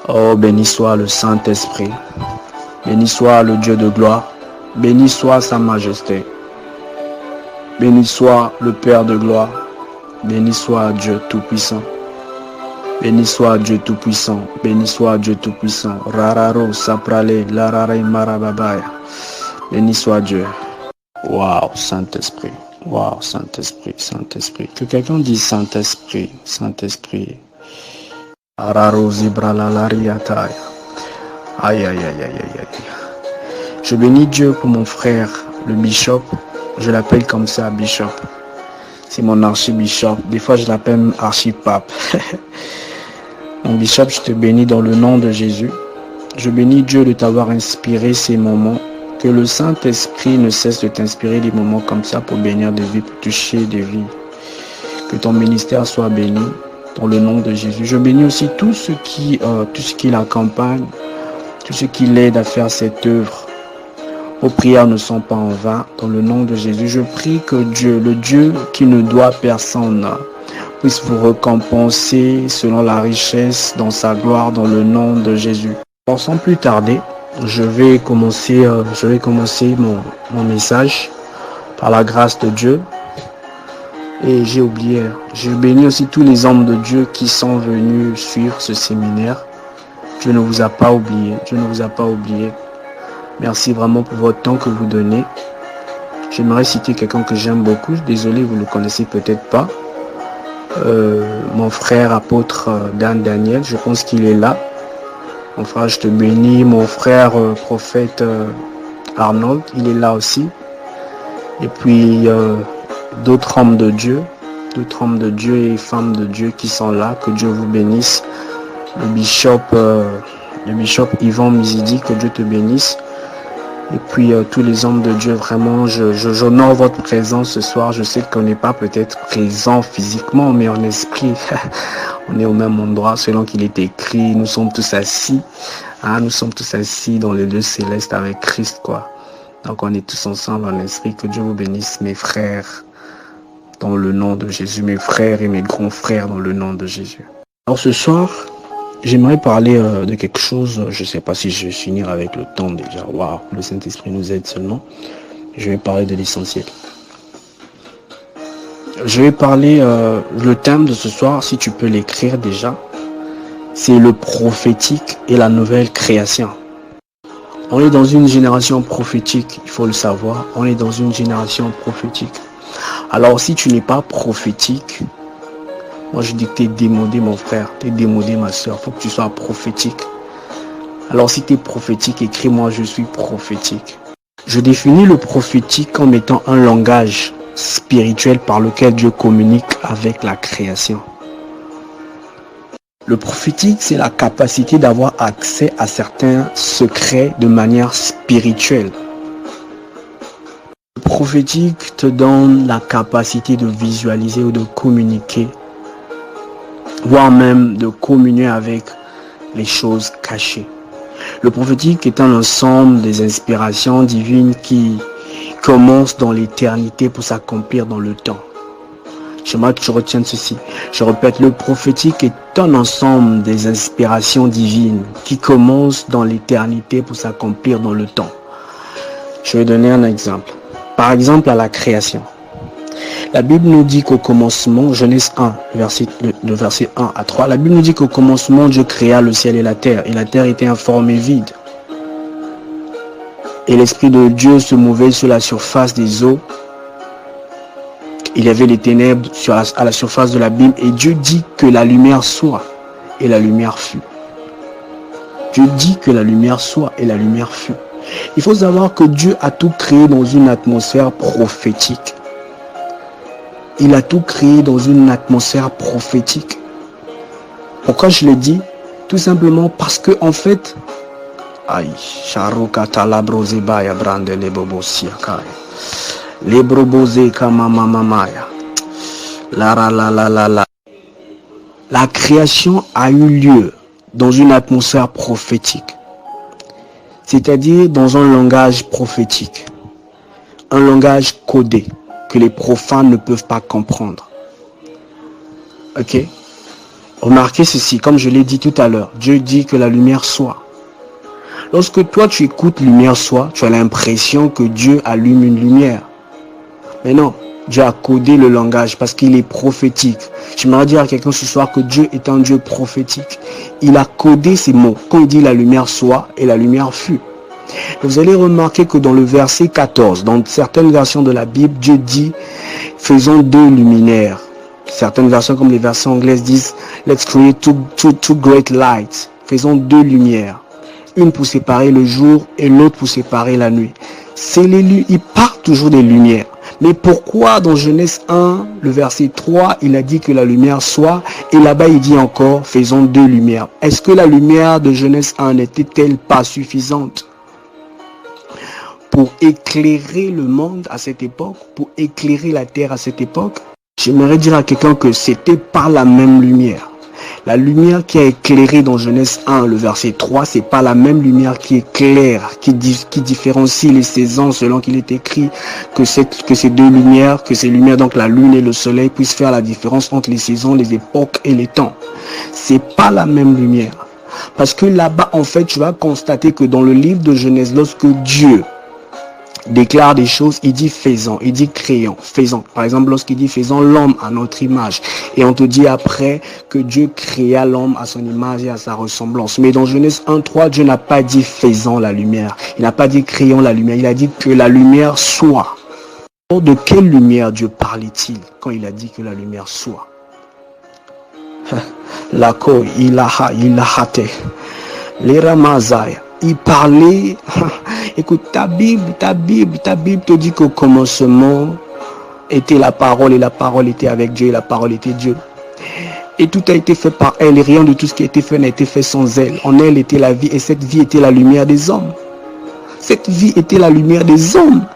Oh, béni soit le Saint-Esprit. Béni soit le Dieu de gloire. Béni soit sa majesté. Béni soit le Père de gloire. Béni soit Dieu Tout-Puissant. Béni soit Dieu Tout-Puissant. Béni soit Dieu Tout-Puissant. Rararo, saprale, larare, marababaya. Béni soit Dieu. Waouh, Saint-Esprit. Waouh, Saint-Esprit, Saint-Esprit. Que quelqu'un dise Saint-Esprit, Saint-Esprit. Araro, zibralalariataya. Aïe, aïe, aïe, aïe, aïe, aïe. Je bénis Dieu pour mon frère, le bishop. Je l'appelle comme ça, bishop. C'est mon archibishop. Des fois, je l'appelle archipape. Mon bishop, je te bénis dans le nom de Jésus. Je bénis Dieu de t'avoir inspiré ces moments. Que le Saint-Esprit ne cesse de t'inspirer des moments comme ça pour bénir des vies, pour toucher des vies. Que ton ministère soit béni dans le nom de Jésus. Je bénis aussi tout ce qui l'accompagne, tout ce qui l'aide à faire cette œuvre. Vos prières ne sont pas en vain. Dans le nom de Jésus, je prie que Dieu, le Dieu qui ne doit personne, puisse vous récompenser selon la richesse dans sa gloire dans le nom de Jésus. Alors, sans plus tarder, je vais commencer mon message par la grâce de Dieu. Et j'ai oublié, je bénis aussi tous les hommes de Dieu qui sont venus suivre ce séminaire. Dieu ne vous a pas oublié. Dieu ne vous a pas oublié. Merci vraiment pour votre temps que vous donnez. J'aimerais citer quelqu'un que j'aime beaucoup. Désolé, vous ne le connaissez peut-être pas. Mon frère apôtre Dan Daniel, je pense qu'il est là. Mon frère, je te bénis. Mon frère prophète Arnold, il est là aussi. Et puis d'autres hommes de Dieu et femmes de Dieu qui sont là. Que Dieu vous bénisse. Le bishop Yvan Mizidi, que Dieu te bénisse. Et puis tous les hommes de Dieu, vraiment, j'honore votre présence ce soir. Je sais qu'on n'est pas peut-être présent physiquement, mais en esprit, on est au même endroit selon qu'il est écrit. Nous sommes tous assis, nous sommes tous assis dans les lieux célestes avec Christ, quoi. Donc on est tous ensemble en esprit. Que Dieu vous bénisse, mes frères, dans le nom de Jésus, mes frères et mes grands frères dans le nom de Jésus. Alors ce soir, j'aimerais parler de quelque chose. Je ne sais pas si je vais finir avec le temps déjà. Waouh, le Saint-Esprit nous aide seulement. Je vais parler de l'essentiel. Je vais parler, le thème de ce soir, si tu peux l'écrire déjà, c'est le prophétique et la nouvelle création. On est dans une génération prophétique, il faut le savoir. On est dans une génération prophétique. Alors si tu n'es pas prophétique, moi je dis que tu es démodé mon frère, tu es démodé ma soeur, il faut que tu sois prophétique. Alors si tu es prophétique, écris-moi je suis prophétique. Je définis le prophétique comme étant un langage spirituel par lequel Dieu communique avec la création. Le prophétique, c'est la capacité d'avoir accès à certains secrets de manière spirituelle. Le prophétique te donne la capacité de visualiser ou de communiquer, voire même de communier avec les choses cachées. Le prophétique est un ensemble des inspirations divines qui commencent dans l'éternité pour s'accomplir dans le temps. J'aimerais que tu retiennes ceci. Je répète, le prophétique est un ensemble des inspirations divines qui commencent dans l'éternité pour s'accomplir dans le temps. Je vais donner un exemple. Par exemple, à la création. La Bible nous dit qu'au commencement, Genèse 1, le verset 1 à 3, la Bible nous dit qu'au commencement, Dieu créa le ciel et la terre était informe et vide. Et l'Esprit de Dieu se mouvait sur la surface des eaux. Il y avait les ténèbres à la surface de l'abîme et Dieu dit que la lumière soit et la lumière fut. Dieu dit que la lumière soit et la lumière fut. Il faut savoir que Dieu a tout créé dans une atmosphère prophétique. Il a tout créé dans une atmosphère prophétique. Pourquoi je le dis? Tout simplement parce que en fait, la création a eu lieu dans une atmosphère prophétique, c'est-à-dire dans un langage prophétique, un langage codé que les profanes ne peuvent pas comprendre. Ok? Remarquez ceci, comme je l'ai dit tout à l'heure, Dieu dit que la lumière soit. Lorsque toi tu écoutes lumière soit, tu as l'impression que Dieu allume une lumière. Mais non, Dieu a codé le langage parce qu'il est prophétique. J'aimerais dire à quelqu'un ce soir que Dieu est un Dieu prophétique. Il a codé ces mots. Quand il dit la lumière soit et la lumière fut. Vous allez remarquer que dans le verset 14, dans certaines versions de la Bible, Dieu dit faisons deux luminaires. Certaines versions comme les versions anglaises disent let's create two great lights. Faisons deux lumières. Une pour séparer le jour et l'autre pour séparer la nuit. Il part toujours des lumières. Mais pourquoi dans Genèse 1, le verset 3, il a dit que la lumière soit, et là-bas il dit encore, faisons deux lumières. Est-ce que la lumière de Genèse 1 n'était-elle pas suffisante pour éclairer le monde à cette époque, pour éclairer la terre à cette époque? J'aimerais dire à quelqu'un que c'était pas la même lumière. La lumière qui a éclairé dans Genèse 1, le verset 3, c'est pas la même lumière qui éclaire, qui différencie les saisons selon qu'il est écrit que ces deux lumières, que ces lumières, donc la lune et le soleil, puissent faire la différence entre les saisons, les époques et les temps. C'est pas la même lumière. Parce que là-bas, en fait, tu vas constater que dans le livre de Genèse, lorsque Dieu déclare des choses, il dit faisons, il dit créons, faisons. Par exemple, lorsqu'il dit faisons l'homme à notre image. Et on te dit après que Dieu créa l'homme à son image et à sa ressemblance. Mais dans Genèse 1:3, Dieu n'a pas dit faisons la lumière. Il n'a pas dit créons la lumière. Il a dit que la lumière soit. De quelle lumière Dieu parlait-il quand il a dit que la lumière soit? Lako ilaha ilahate. L'Iramazaya. Il parlait, écoute, ta Bible te dit qu'au commencement était la parole et la parole était avec Dieu et la parole était Dieu. Et tout a été fait par elle et rien de tout ce qui a été fait n'a été fait sans elle. En elle était la vie et cette vie était la lumière des hommes. Cette vie était la lumière des hommes.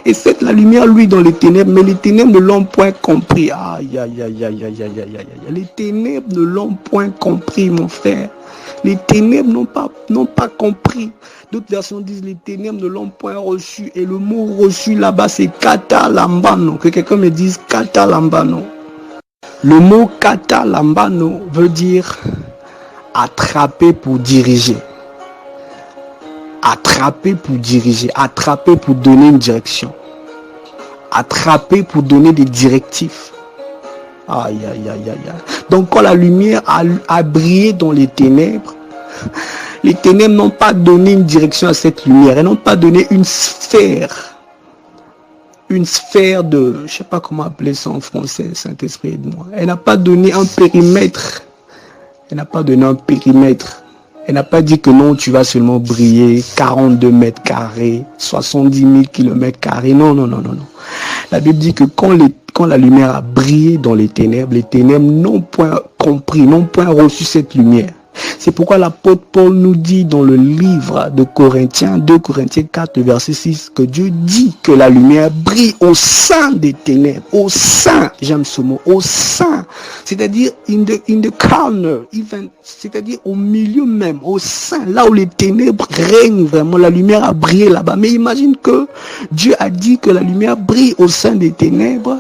Et c'est la lumière, lui, dans les ténèbres, mais les ténèbres ne l'ont point compris. Aïe, aïe, aïe, aïe, aïe, aïe, aïe, aïe. Les ténèbres ne l'ont point compris, mon frère. Les ténèbres n'ont pas compris. D'autres versions disent les ténèbres ne l'ont point reçu. Et le mot reçu là-bas, c'est katalambano. Que quelqu'un me dise katalambano. Le mot katalambano veut dire attraper pour diriger. Attraper pour diriger, attraper pour donner une direction, attraper pour donner des directives. Aïe, aïe, aïe, aïe. Donc quand la lumière a brillé dans les ténèbres n'ont pas donné une direction à cette lumière, elles n'ont pas donné une sphère de, je ne sais pas comment appeler ça en français, Saint-Esprit aide-moi. Elle n'a pas donné un périmètre. Elle n'a pas donné un périmètre. Elle n'a pas dit que non, tu vas seulement briller 42 mètres carrés, 70 000 kilomètres carrés. Non. La Bible dit que quand la lumière a brillé dans les ténèbres n'ont point compris, n'ont point reçu cette lumière. C'est pourquoi l'apôtre Paul nous dit dans le livre de Corinthiens, 2 Corinthiens 4, verset 6, que Dieu dit que la lumière brille au sein des ténèbres, au sein, j'aime ce mot, au sein, c'est-à-dire in the corner, even, c'est-à-dire au milieu même, au sein, là où les ténèbres règnent vraiment, la lumière a brillé là-bas. Mais imagine que Dieu a dit que la lumière brille au sein des ténèbres,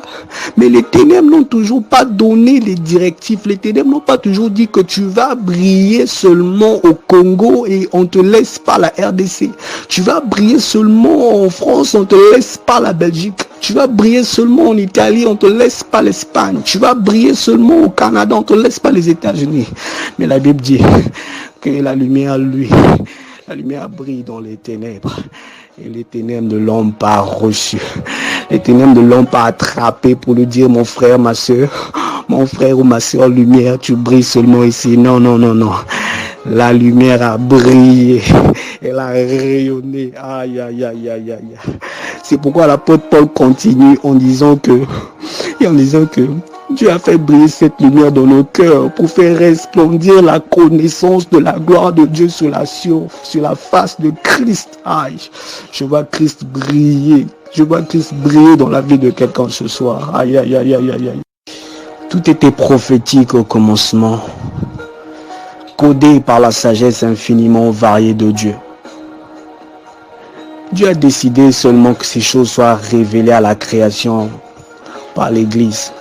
mais les ténèbres n'ont toujours pas donné les directives, les ténèbres n'ont pas toujours dit que tu vas briller seulement au Congo et on te laisse pas la RDC. Tu vas briller seulement en France, on te laisse pas la Belgique. Tu vas briller seulement en Italie, on te laisse pas l'Espagne. Tu vas briller seulement au Canada, on te laisse pas les États-Unis. Mais la Bible dit que la lumière brille dans les ténèbres. Et les ténèbres ne l'ont pas reçu. Les ténèbres ne l'ont pas attrapé pour lui dire mon frère, ma soeur, mon frère ou ma soeur, lumière, tu brilles seulement ici. Non. La lumière a brillé. Elle a rayonné. Aïe. C'est pourquoi l'apôtre Paul continue en disant que Dieu a fait briller cette lumière dans nos cœurs pour faire resplendir la connaissance de la gloire de Dieu sur la face de Christ. Aïe, je vois Christ briller. Je vois Christ briller dans la vie de quelqu'un ce soir. Aïe. Tout était prophétique au commencement, codé par la sagesse infiniment variée de Dieu. Dieu a décidé seulement que ces choses soient révélées à la création par l'Église.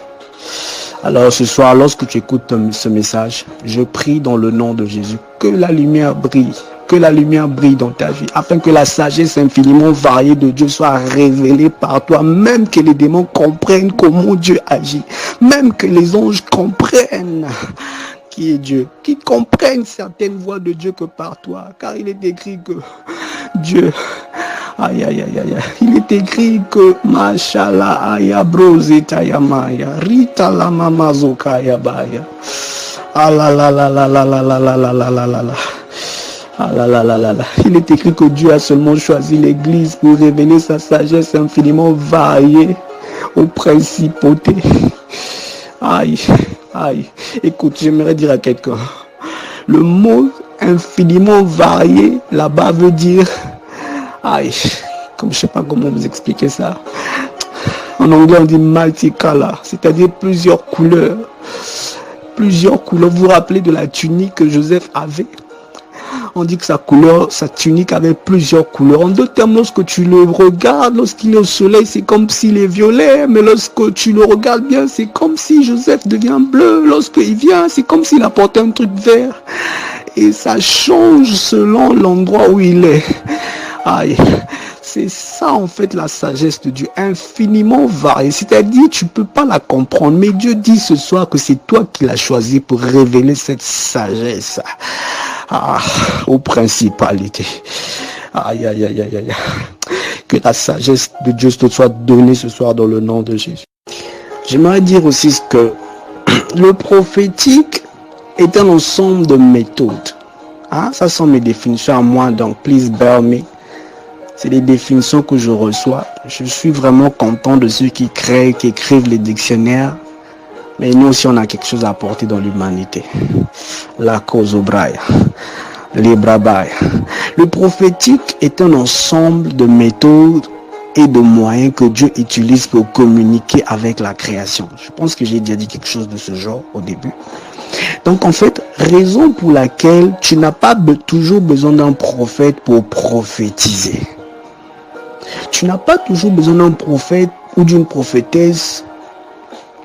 Alors ce soir, lorsque tu écoutes ce message, je prie dans le nom de Jésus que la lumière brille. Que la lumière brille dans ta vie, afin que la sagesse infiniment variée de Dieu soit révélée par toi, même que les démons comprennent comment Dieu agit, même que les anges comprennent qui est Dieu, qu'ils comprennent certaines voix de Dieu que par toi, car il est écrit que Dieu, aïe aïe aïe aïe, il est écrit que Mashallah aya brosita yamaya, rita la mamazoka yabaya, ah la la la la la la la la la la la la la. Ah là là là là là. Il est écrit que Dieu a seulement choisi l'Église pour révéler sa sagesse infiniment variée aux principautés. Aïe, aïe. Écoute, j'aimerais dire à quelqu'un, le mot infiniment varié là-bas veut dire, aïe, comme je sais pas comment vous expliquer ça. En anglais on dit multicolor, c'est-à-dire plusieurs couleurs. Plusieurs couleurs. Vous vous rappelez de la tunique que Joseph avait? On dit que sa tunique avait plusieurs couleurs. En d'autres termes, lorsque tu le regardes, lorsqu'il est au soleil, c'est comme s'il est violet. Mais lorsque tu le regardes bien, c'est comme si Joseph devient bleu. Lorsqu'il vient, c'est comme s'il apportait un truc vert. Et ça change selon l'endroit où il est. Aïe. C'est ça en fait la sagesse de Dieu, infiniment variée. C'est-à-dire, tu ne peux pas la comprendre. Mais Dieu dit ce soir que c'est toi qui l'as choisi pour révéler cette sagesse aux principalités. Aïe, aïe, aïe, aïe, aïe. Que la sagesse de Dieu te soit donnée ce soir dans le nom de Jésus. J'aimerais dire aussi que le prophétique est un ensemble de méthodes. Ça sont mes définitions à moi, donc please bear me. C'est des définitions que je reçois. Je suis vraiment content de ceux qui créent, qui écrivent les dictionnaires. Mais nous aussi, on a quelque chose à apporter dans l'humanité. La cause obraya, les brabaya. Le prophétique est un ensemble de méthodes et de moyens que Dieu utilise pour communiquer avec la création. Je pense que j'ai déjà dit quelque chose de ce genre au début. Donc en fait, raison pour laquelle tu n'as pas toujours besoin d'un prophète pour prophétiser. Tu n'as pas toujours besoin d'un prophète ou d'une prophétesse,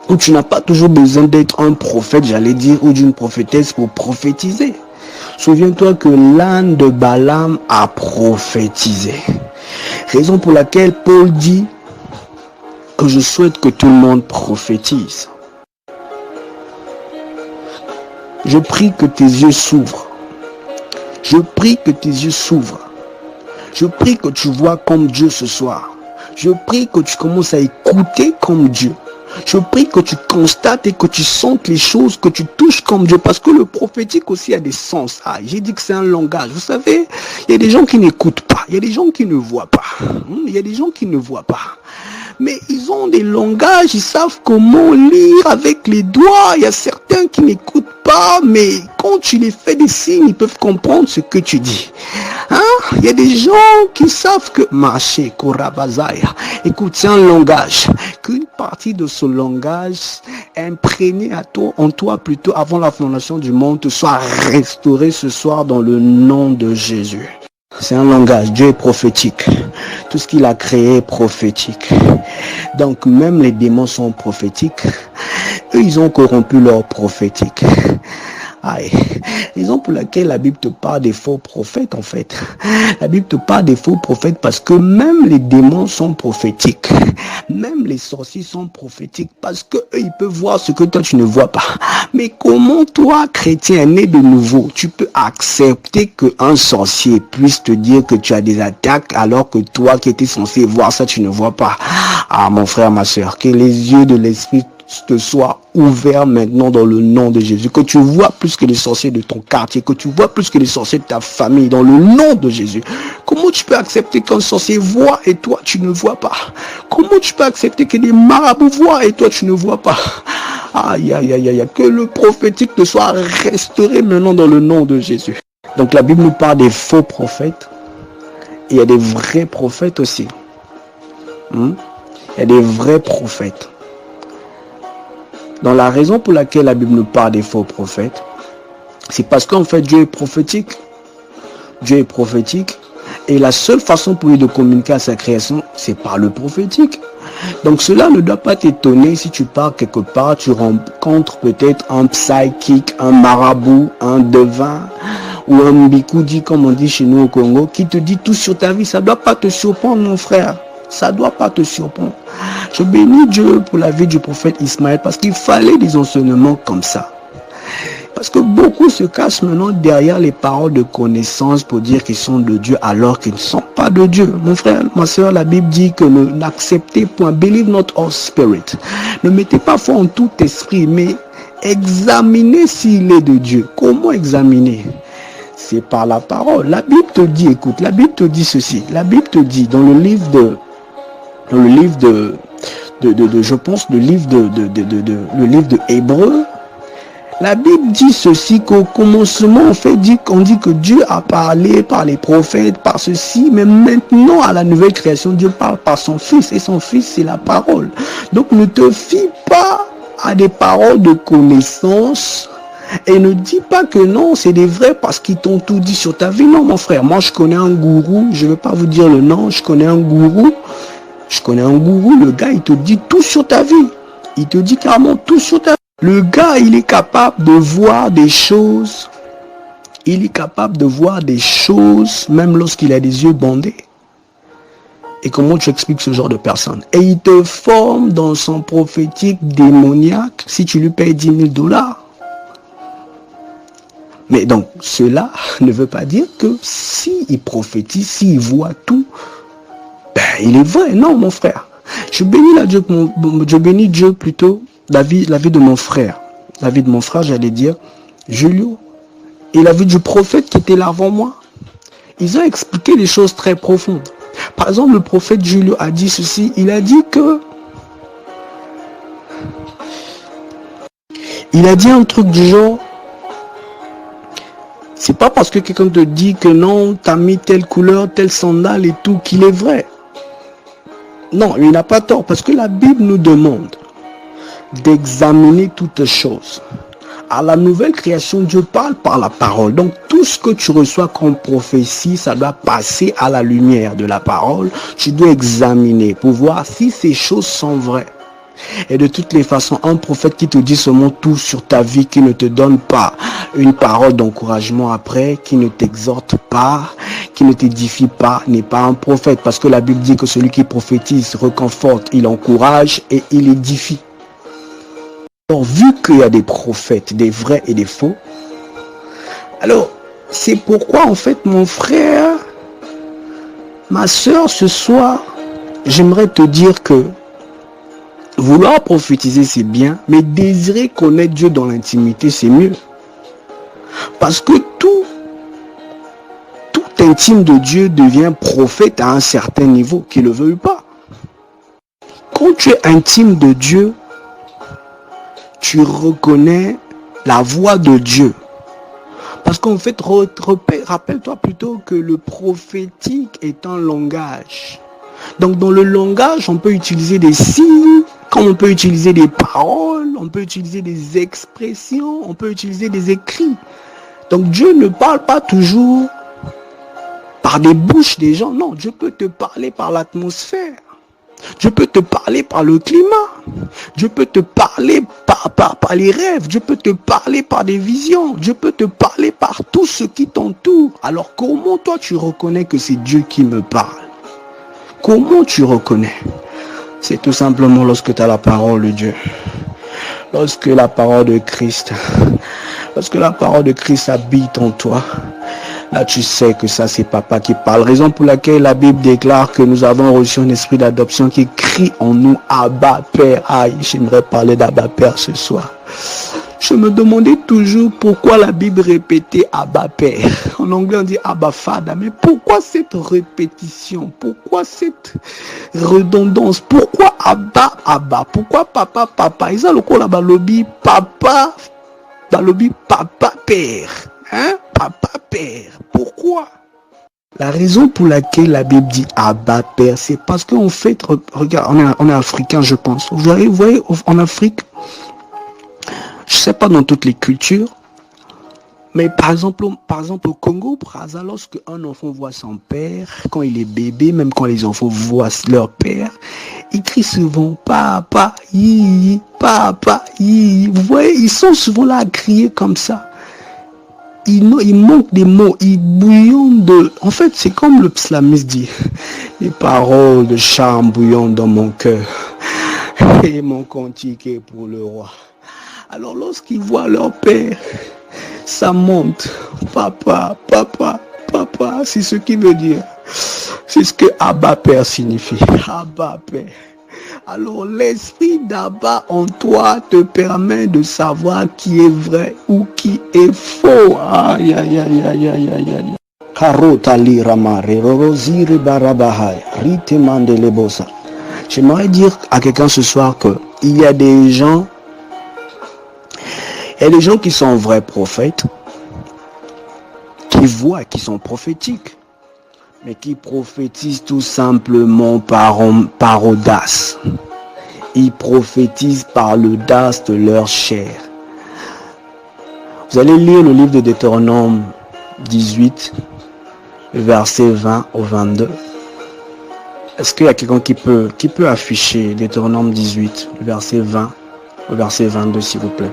ou tu n'as pas toujours besoin d'être un prophète, j'allais dire, ou d'une prophétesse pour prophétiser. Souviens-toi que l'âne de Balaam a prophétisé. Raison pour laquelle Paul dit que je souhaite que tout le monde prophétise. Je prie que tes yeux s'ouvrent. Je prie que tes yeux s'ouvrent. Je prie que tu vois comme Dieu ce soir. Je prie que tu commences à écouter comme Dieu. Je prie que tu constates et que tu sentes les choses, que tu touches comme Dieu. Parce que le prophétique aussi a des sens. J'ai dit que c'est un langage. Vous savez, il y a des gens qui n'écoutent pas. Il y a des gens qui ne voient pas. Il y a des gens qui ne voient pas. Mais ils ont des langages, ils savent comment lire avec les doigts. Il y a certains qui n'écoutent pas, mais quand tu les fais des signes, ils peuvent comprendre ce que tu dis. Il y a des gens qui savent que marcher, korabazaya. Écoute, c'est un langage. Qu'une partie de ce langage imprégné en toi plutôt avant la fondation du monde te soit restauré ce soir dans le nom de Jésus. C'est un langage. Dieu est prophétique. Tout ce qu'il a créé est prophétique. Donc même les démons sont prophétiques. Eux, ils ont corrompu leur prophétique. Raison pour laquelle la Bible te parle des faux prophètes en fait. La Bible te parle des faux prophètes parce que même les démons sont prophétiques. Même les sorciers sont prophétiques parce que eux ils peuvent voir ce que toi tu ne vois pas. Mais comment toi, chrétien né de nouveau, tu peux accepter qu'un sorcier puisse te dire que tu as des attaques alors que toi qui étais censé voir ça, tu ne vois pas? Mon frère, ma soeur, que les yeux de l'esprit te soient ouverts maintenant dans le nom de Jésus. Que tu vois plus que les sorciers de ton quartier, que tu vois plus que les sorciers de ta famille dans le nom de Jésus. Comment tu peux accepter qu'un sorcier voit et toi tu ne vois pas? Comment tu peux accepter que des marabouts voient et toi tu ne vois pas? Aïe, aïe, aïe, aïe. Que le prophétique te soit restauré maintenant dans le nom de Jésus. Donc la Bible nous parle des faux prophètes. Et il y a des vrais prophètes aussi. Il y a des vrais prophètes. Donc la raison pour laquelle la Bible nous parle des faux prophètes, c'est parce qu'en fait Dieu est prophétique. Dieu est prophétique. Et la seule façon pour lui de communiquer à sa création, c'est par le prophétique. Donc cela ne doit pas t'étonner si tu pars quelque part, tu rencontres peut-être un psychic, un marabout, un devin ou un mbikoudi comme on dit chez nous au Congo qui te dit tout sur ta vie. Ça ne doit pas te surprendre mon frère. Ça ne doit pas te surprendre. Je bénis Dieu pour la vie du prophète Ismaël parce qu'il fallait des enseignements comme ça. Parce que beaucoup se cachent maintenant derrière les paroles de connaissance pour dire qu'ils sont de Dieu alors qu'ils ne sont pas de Dieu. Mon frère, ma soeur, la Bible dit que n'acceptez point, believe not all spirit. Ne mettez pas foi en tout esprit, mais examinez s'il est de Dieu. Comment examiner? C'est par la parole. La Bible te dit, écoute, la Bible te dit ceci. La Bible te dit dans le livre de je pense, le livre de Hébreux, la Bible dit ceci, qu'au commencement, on dit que Dieu a parlé par les prophètes, par ceci, mais maintenant, à la nouvelle création, Dieu parle par son Fils, et son Fils, c'est la parole. Donc, ne te fie pas à des paroles de connaissance, et ne dis pas que non, c'est des vrais parce qu'ils t'ont tout dit sur ta vie. Non, mon frère, moi, je connais un gourou, je ne vais pas vous dire le nom, je connais un gourou, le gars, il te dit tout sur ta vie. Il te dit carrément tout sur ta vie. Le gars, il est capable de voir des choses. Il est capable de voir des choses, même lorsqu'il a des yeux bandés. Et comment tu expliques ce genre de personne? Et il te forme dans son prophétique démoniaque si tu lui payes $10,000. Mais donc, cela ne veut pas dire que s'il prophétise, s'il voit tout, ben, il est vrai. Non, mon frère. Je bénis Dieu plutôt. La vie de mon frère. La vie de mon frère, j'allais dire, Julio. Et la vie du prophète qui était là avant moi. Ils ont expliqué des choses très profondes. Par exemple, le prophète Julio a dit ceci. Il a dit un truc du genre. C'est pas parce que quelqu'un te dit que non, t'as mis telle couleur, telle sandale et tout, qu'il est vrai. Non, il n'a pas tort. Parce que la Bible nous demande d'examiner toutes choses. À la nouvelle création, Dieu parle par la parole. Donc tout ce que tu reçois comme prophétie, ça doit passer à la lumière de la parole. Tu dois examiner pour voir si ces choses sont vraies. Et de toutes les façons, un prophète qui te dit seulement tout sur ta vie, qui ne te donne pas une parole d'encouragement après, qui ne t'exhorte pas, qui ne t'édifie pas, n'est pas un prophète. Parce que la Bible dit que celui qui prophétise reconforte, il encourage et il édifie. Alors, vu qu'il y a des prophètes, des vrais et des faux, alors, c'est pourquoi, en fait, mon frère, ma soeur, ce soir, j'aimerais te dire que vouloir prophétiser, c'est bien, mais désirer connaître Dieu dans l'intimité, c'est mieux. Parce que tout intime de Dieu devient prophète à un certain niveau, qu'il le veuille pas. Quand tu es intime de Dieu, tu reconnais la voix de Dieu. Parce qu'en fait, rappelle-toi plutôt que le prophétique est un langage. Donc dans le langage, on peut utiliser des signes, comme on peut utiliser des paroles, on peut utiliser des expressions, on peut utiliser des écrits. Donc Dieu ne parle pas toujours par des bouches des gens. Non, Dieu peut te parler par l'atmosphère. Dieu peut te parler par le climat. Dieu peut te parler par les rêves. Dieu peut te parler par des visions. Dieu peut te parler par tout ce qui t'entoure. Alors comment toi tu reconnais que c'est Dieu qui me parle? Comment tu reconnais? C'est tout simplement lorsque tu as la parole de Dieu. Lorsque la parole de Christ habite en toi. Là, tu sais que ça, c'est papa qui parle. Raison pour laquelle la Bible déclare que nous avons reçu un esprit d'adoption qui crie en nous, Abba Père. Aïe, j'aimerais parler d'Abba Père ce soir. Je me demandais toujours pourquoi la Bible répétait Abba Père. En anglais, on dit Abba Father. Mais pourquoi cette répétition? Pourquoi cette redondance? Pourquoi Abba, Abba? Pourquoi papa, papa? Ils ont le coup là-bas, lobby, papa, lobby, papa, père. Hein? Papa, père. Pourquoi? La raison pour laquelle la Bible dit Abba Père, c'est parce qu'en fait, regarde, on est africain, je pense. Vous voyez, en Afrique, je sais pas dans toutes les cultures, Mais par exemple au Congo, Brazza, lorsque un enfant voit son père, quand il est bébé, même quand les enfants voient leur père, ils crient souvent papa, yi, papa, yi. Vous voyez, ils sont souvent là à crier comme ça. Il manque des mots, ils bouillonnent de... En fait, c'est comme le psalmiste dit, les paroles de charme bouillonnent dans mon cœur et mon cantique est pour le roi. Alors lorsqu'ils voient leur père, ça monte. Papa, papa, papa, c'est ce qui veut dire. C'est ce que Abba Père signifie. Abba Père. Alors l'esprit d'Abba en toi te permet de savoir qui est vrai ou qui est faux. Aïe, aïe, aïe, aïe, aïe, aïe, aïe. J'aimerais dire à quelqu'un ce soir que il y a des gens qui sont vrais prophètes, qui voient, qui sont prophétiques, mais qui prophétisent tout simplement par audace. Ils prophétisent par l'audace de leur chair. Vous allez lire le livre de Deutéronome 18, verset 20 au 22. Est-ce qu'il y a quelqu'un qui peut afficher Deutéronome 18, verset 20 au verset 22, s'il vous plaît?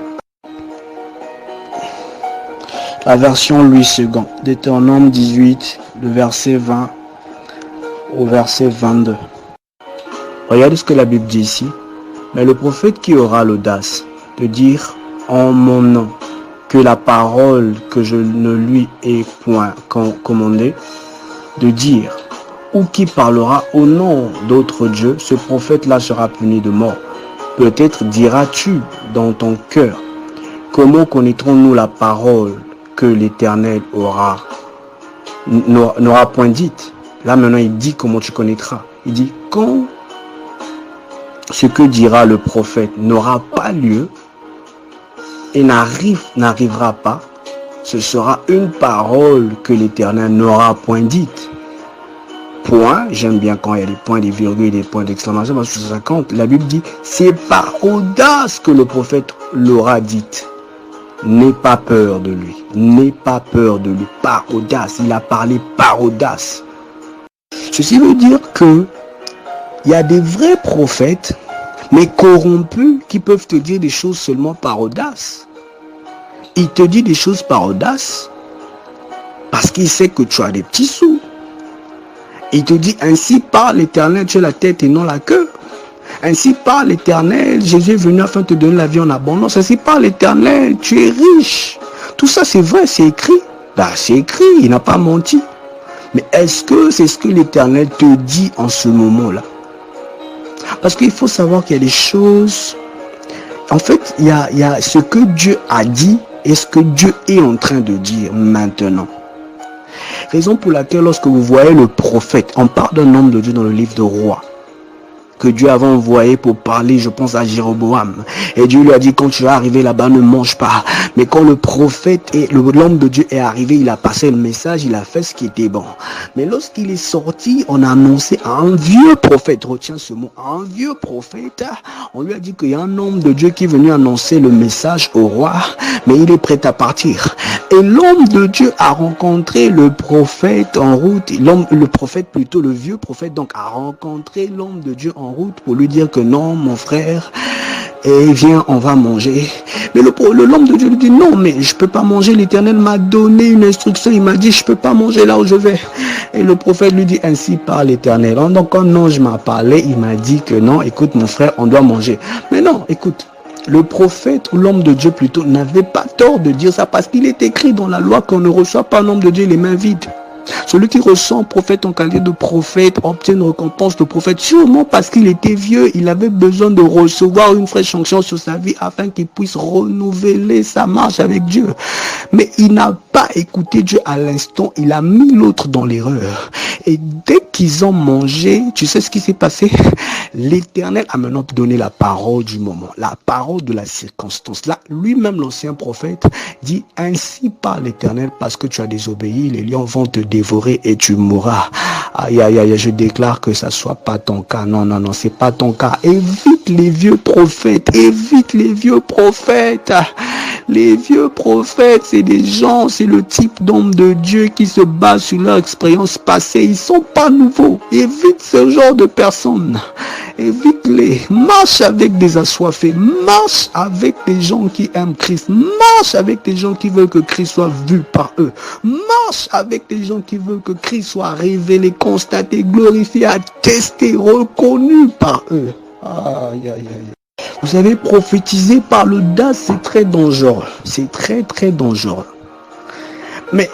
La version Louis II, Deutéronome 18, le verset 20 au verset 22. Regardez ce que la Bible dit ici. Mais le prophète qui aura l'audace de dire en mon nom que la parole que je ne lui ai point commandée de dire, ou qui parlera au nom d'autres dieux, ce prophète-là sera puni de mort. Peut-être diras-tu dans ton cœur, comment connaîtrons-nous la parole que l'Éternel n'aura point dite? Là maintenant il dit comment tu connaîtras. Il dit quand ce que dira le prophète n'aura pas lieu et n'arrivera pas, ce sera une parole que l'Éternel n'aura point dite. Point, j'aime bien quand il y a des points, des virgules, des points d'exclamation, parce que ça compte. La Bible dit, c'est par audace que le prophète l'aura dite. N'aie pas peur de lui. N'aie pas peur de lui. Par audace. Il a parlé par audace. Ceci veut dire que il y a des vrais prophètes, mais corrompus, qui peuvent te dire des choses seulement par audace. Il te dit des choses par audace parce qu'il sait que tu as des petits sous. Il te dit, ainsi parle l'Éternel, tu es la tête et non la queue. Ainsi parle l'Éternel, Jésus est venu afin de te donner la vie en abondance. Ainsi parle l'Éternel, tu es riche. Tout ça c'est vrai, c'est écrit. Là, c'est écrit, il n'a pas menti. Mais est-ce que c'est ce que l'Éternel te dit en ce moment-là? Parce qu'il faut savoir qu'il y a des choses... En fait, il y a ce que Dieu a dit et ce que Dieu est en train de dire maintenant. Raison pour laquelle lorsque vous voyez le prophète, on parle d'un homme de Dieu dans le livre de Rois, que Dieu avait envoyé pour parler, je pense à Jéroboam. Et Dieu lui a dit, quand tu vas arriver là-bas, ne mange pas. Mais quand le prophète et l'homme de Dieu est arrivé, il a passé le message, il a fait ce qui était bon. Mais lorsqu'il est sorti, on a annoncé à un vieux prophète, retiens ce mot, à un vieux prophète, on lui a dit qu'il y a un homme de Dieu qui est venu annoncer le message au roi, mais il est prêt à partir. Et l'homme de Dieu a rencontré le prophète en route, le vieux prophète donc a rencontré l'homme de Dieu en route pour lui dire que non, mon frère, et viens, on va manger. Mais l'homme de Dieu lui dit non, mais je peux pas manger, l'Éternel m'a donné une instruction, il m'a dit je peux pas manger là où je vais. Et le prophète lui dit ainsi par l'Éternel. Donc quand l'ange m'a parlé, il m'a dit que non, écoute mon frère, on doit manger. Mais non, écoute, le prophète ou l'homme de Dieu plutôt n'avait pas tort de dire ça parce qu'il est écrit dans la loi qu'on ne reçoit pas un homme de Dieu les mains vides. Celui qui ressent prophète en qualité de prophète obtient une récompense de prophète, sûrement parce qu'il était vieux, il avait besoin de recevoir une fraîche onction sur sa vie afin qu'il puisse renouveler sa marche avec Dieu. Mais il n'a pas écouté Dieu à l'instant, il a mis l'autre dans l'erreur. Et dès qu'ils ont mangé, tu sais ce qui s'est passé? L'Éternel a maintenant donné la parole du moment, la parole de la circonstance. Là, lui-même, l'ancien prophète, dit ainsi par l'Éternel, parce que tu as désobéi, les lions vont te dévorer et tu mourras. Aïe, aïe, aïe, je déclare que ça soit pas ton cas. Non, non, non, c'est pas ton cas. Évite les vieux prophètes, évite les vieux prophètes. Les vieux prophètes, c'est des gens, c'est le type d'homme de Dieu qui se base sur leur expérience passée. Ils sont pas nouveaux. Évite ce genre de personnes. Évite-les. Marche avec des assoiffés. Marche avec des gens qui aiment Christ. Marche avec des gens qui veulent que Christ soit vu par eux. Marche avec des gens qui veulent que Christ soit révélé, constaté, glorifié, attesté, reconnu par eux. Aïe, aïe, aïe. Vous savez, prophétiser par l'audace, c'est très dangereux. C'est très, très dangereux. Mais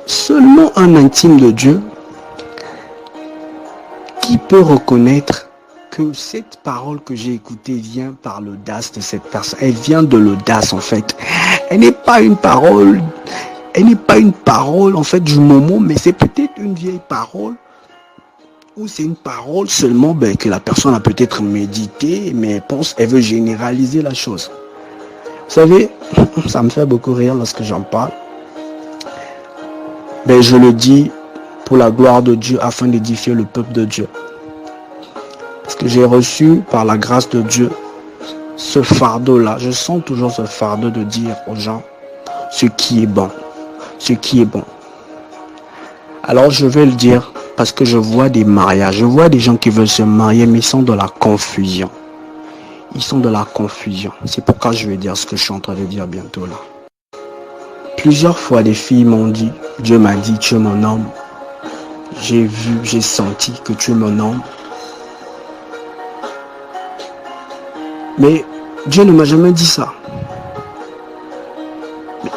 seulement un intime de Dieu qui peut reconnaître que cette parole que j'ai écoutée vient par l'audace de cette personne. Elle vient de l'audace, en fait. Elle n'est pas une parole en fait du moment, mais c'est peut-être une vieille parole ou c'est une parole seulement que la personne a peut-être médité, mais elle veut généraliser la chose. Vous savez, ça me fait beaucoup rire lorsque j'en parle. Je le dis pour la gloire de Dieu, afin d'édifier le peuple de Dieu. Parce que j'ai reçu, par la grâce de Dieu, ce fardeau-là. Je sens toujours ce fardeau de dire aux gens ce qui est bon. Ce qui est bon. Alors je vais le dire parce que je vois des mariages. Je vois des gens qui veulent se marier, mais ils sont dans la confusion. Ils sont dans la confusion. C'est pourquoi je vais dire ce que je suis en train de dire bientôt là. Plusieurs fois, des filles m'ont dit, Dieu m'a dit, tu es mon homme. J'ai vu, j'ai senti que tu es mon homme. Mais Dieu ne m'a jamais dit ça.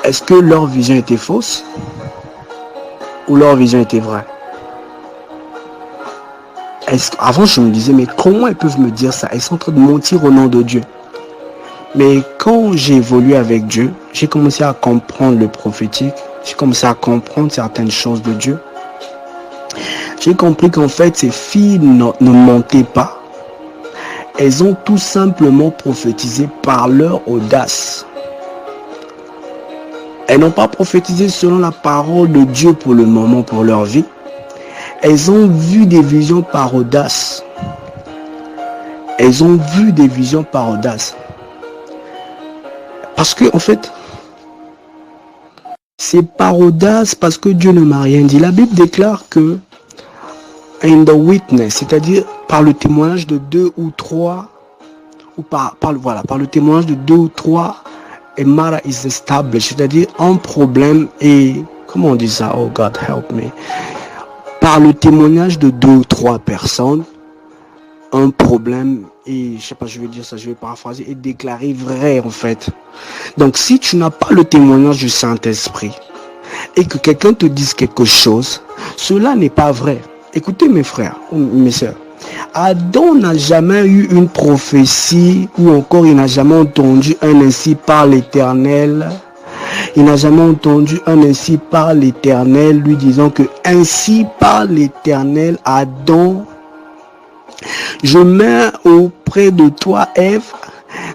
Est-ce que leur vision était fausse ou leur vision était vraie? Avant, je me disais, mais comment ils peuvent me dire ça? Ils sont en train de mentir au nom de Dieu. Mais quand j'ai évolué avec Dieu, j'ai commencé à comprendre le prophétique. J'ai commencé à comprendre certaines choses de Dieu. J'ai compris qu'en fait, ces filles ne mentaient pas. Elles ont tout simplement prophétisé par leur audace. Elles n'ont pas prophétisé selon la parole de Dieu pour le moment, pour leur vie. Elles ont vu des visions par audace. Elles ont vu des visions par audace. Parce que, en fait, c'est par audace parce que Dieu ne m'a rien dit. La Bible déclare que in the witness, c'est-à-dire par le témoignage de 2 ou 3, ou par le témoignage de 2 ou 3, a matter is established, c'est-à-dire un problème et, comment on dit ça? Oh God, help me. Par le témoignage de 2 ou 3 personnes, un problème et, je sais pas, je vais dire ça, je vais paraphraser, est déclaré vrai en fait. Donc si tu n'as pas le témoignage du Saint-Esprit et que quelqu'un te dise quelque chose, cela n'est pas vrai. Écoutez mes frères ou mes sœurs, Adam n'a jamais eu une prophétie ou encore il n'a jamais entendu un ainsi par l'Éternel. Il n'a jamais entendu un ainsi par l'Éternel lui disant que ainsi par l'Éternel Adam, je mets auprès de toi Ève,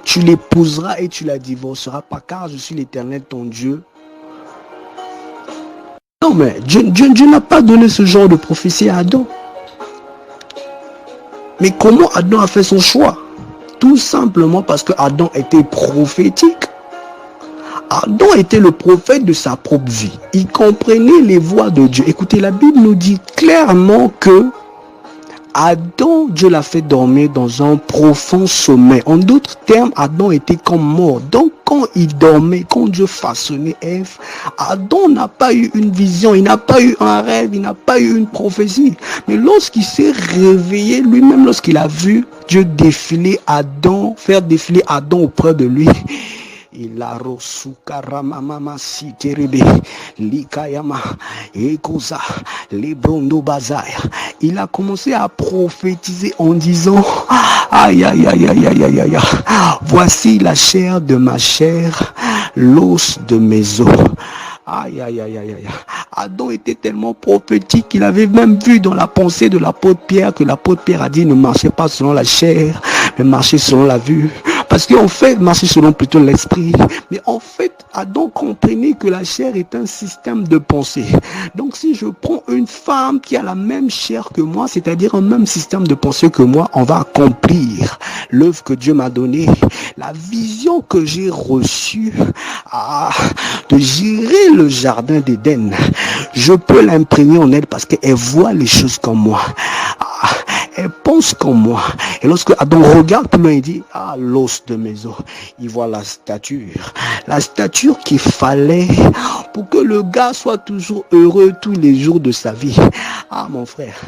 tu l'épouseras et tu la divorceras pas car je suis l'Éternel ton Dieu. Non mais Dieu n'a pas donné ce genre de prophétie à Adam. Mais comment Adam a fait son choix? Tout simplement parce que Adam était prophétique. Adam était le prophète de sa propre vie. Il comprenait les voix de Dieu. Écoutez, la Bible nous dit clairement que Adam, Dieu l'a fait dormir dans un profond sommeil. En d'autres termes, Adam était comme mort. Donc, quand il dormait, quand Dieu façonnait Ève, Adam n'a pas eu une vision, il n'a pas eu un rêve, il n'a pas eu une prophétie. Mais lorsqu'il s'est réveillé, lui-même, lorsqu'il a vu Dieu défiler Adam, faire défiler Adam auprès de lui, il a reçu karamama si terebe likayama ekoza lebrondo bazaya. Il a commencé à prophétiser en disant aïe aïe aïe aïe aïe aïe aïe, voici la chair de ma chair, l'os de mes os. Aïe aïe aïe aïe aïe. Adam était tellement prophétique qu'il avait même vu dans la pensée de l'apôtre Pierre que l'apôtre Pierre a dit ne marchez pas selon la chair mais marchez selon la vue. Parce qu'en fait, marcher selon plutôt l'esprit. Mais en fait, Adam comprenait que la chair est un système de pensée. Donc si je prends une femme qui a la même chair que moi, c'est-à-dire un même système de pensée que moi, on va accomplir l'œuvre que Dieu m'a donnée. La vision que j'ai reçue de gérer le jardin d'Éden, je peux l'imprégner en elle parce qu'elle voit les choses comme moi. Elle pense comme moi. Et lorsque Adam regarde plus loin, il dit, l'os de mes os. Il voit la stature. La stature qu'il fallait pour que le gars soit toujours heureux tous les jours de sa vie. Mon frère,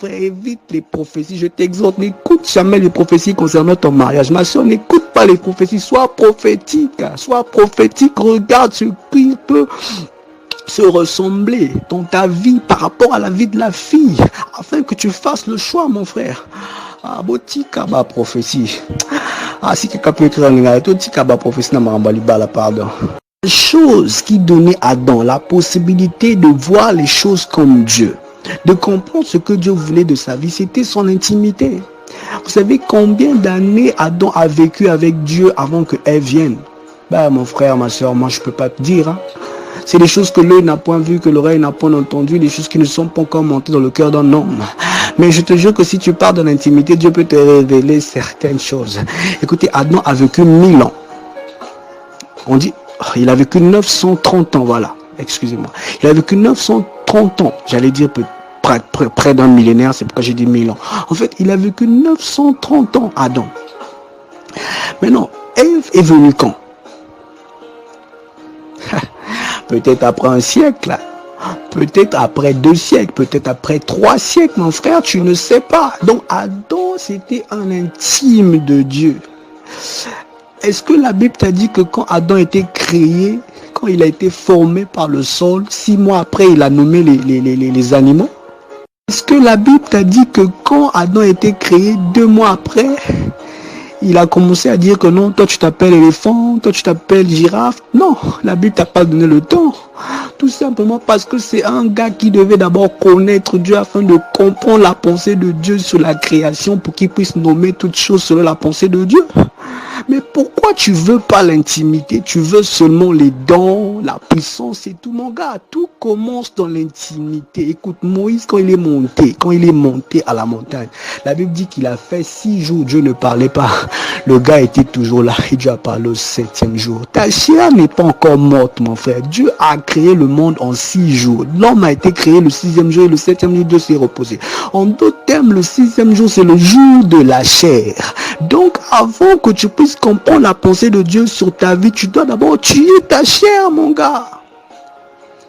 évite les prophéties. Je t'exhorte, n'écoute jamais les prophéties concernant ton mariage. Ma soeur, n'écoute pas les prophéties. Sois prophétique. Regarde ce qui peut se ressembler dans ta vie par rapport à la vie de la fille, afin que tu fasses le choix, mon frère. Botika ba prophétie. Si quelqu'un peut écrire en anglais, botika ba prophétie na marambali bala, pardon. La chose qui donnait à Adam la possibilité de voir les choses comme Dieu, de comprendre ce que Dieu voulait de sa vie, c'était son intimité. Vous savez combien d'années Adam a vécu avec Dieu avant que Ève vienne? Mon frère, ma soeur, moi je peux pas te dire. C'est des choses que l'œil n'a point vu, que l'oreille n'a point entendu, des choses qui ne sont pas encore montées dans le cœur d'un homme. Mais je te jure que si tu pars dans l'intimité, Dieu peut te révéler certaines choses. Écoutez, Adam a vécu 1000 ans. On dit, il a vécu 930 ans, voilà. Excusez-moi. Il a vécu 930 ans. J'allais dire près d'un millénaire, c'est pourquoi j'ai dit 1000 ans. En fait, il a vécu 930 ans, Adam. Maintenant, Ève est venue quand? Peut-être après un siècle, peut-être après 2 siècles, peut-être après 3 siècles, mon frère, tu ne sais pas. Donc Adam, c'était un intime de Dieu. Est-ce que la Bible t'a dit que quand Adam était créé, quand il a été formé par le sol, 6 mois après, il a nommé les animaux? Est-ce que la Bible t'a dit que quand Adam a été créé, 2 mois après, il a commencé à dire que non, toi tu t'appelles éléphant, toi tu t'appelles girafe? Non, la Bible t'a pas donné le temps. Tout simplement parce que c'est un gars qui devait d'abord connaître Dieu afin de comprendre la pensée de Dieu sur la création pour qu'il puisse nommer toutes choses selon la pensée de Dieu. Mais pourquoi tu veux pas l'intimité? Tu veux seulement les dons, la puissance et tout, mon gars. Tout commence dans l'intimité. Écoute, Moïse, quand il est monté à la montagne, la Bible dit qu'il a fait 6 jours, Dieu ne parlait pas. Le gars était toujours là et Dieu a parlé au 7e jour. Ta chair n'est pas encore morte, mon frère. Dieu a créé le monde en 6 jours. L'homme a été créé le 6e jour et le 7e jour, Dieu s'est reposé. En d'autres termes, le 6e jour, c'est le jour de la chair. Donc, avant que tu puisses comprendre la pensée de Dieu sur ta vie, tu dois d'abord tuer ta chair, mon gars.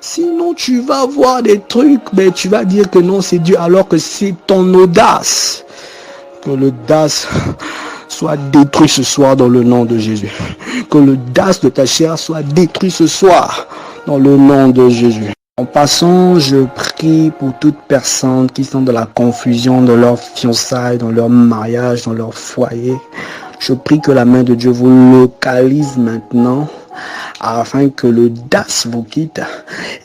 Sinon, tu vas voir des trucs, mais tu vas dire que non, c'est Dieu, alors que c'est ton audace. Que l'audace soit détruit ce soir dans le nom de Jésus. Que l'audace de ta chair soit détruit ce soir dans le nom de Jésus. En passant, je prie pour toute personne qui sont dans la confusion de leur fiançailles, dans leur mariage, dans leur foyer. Je prie que la main de Dieu vous localise maintenant afin que l'audace vous quitte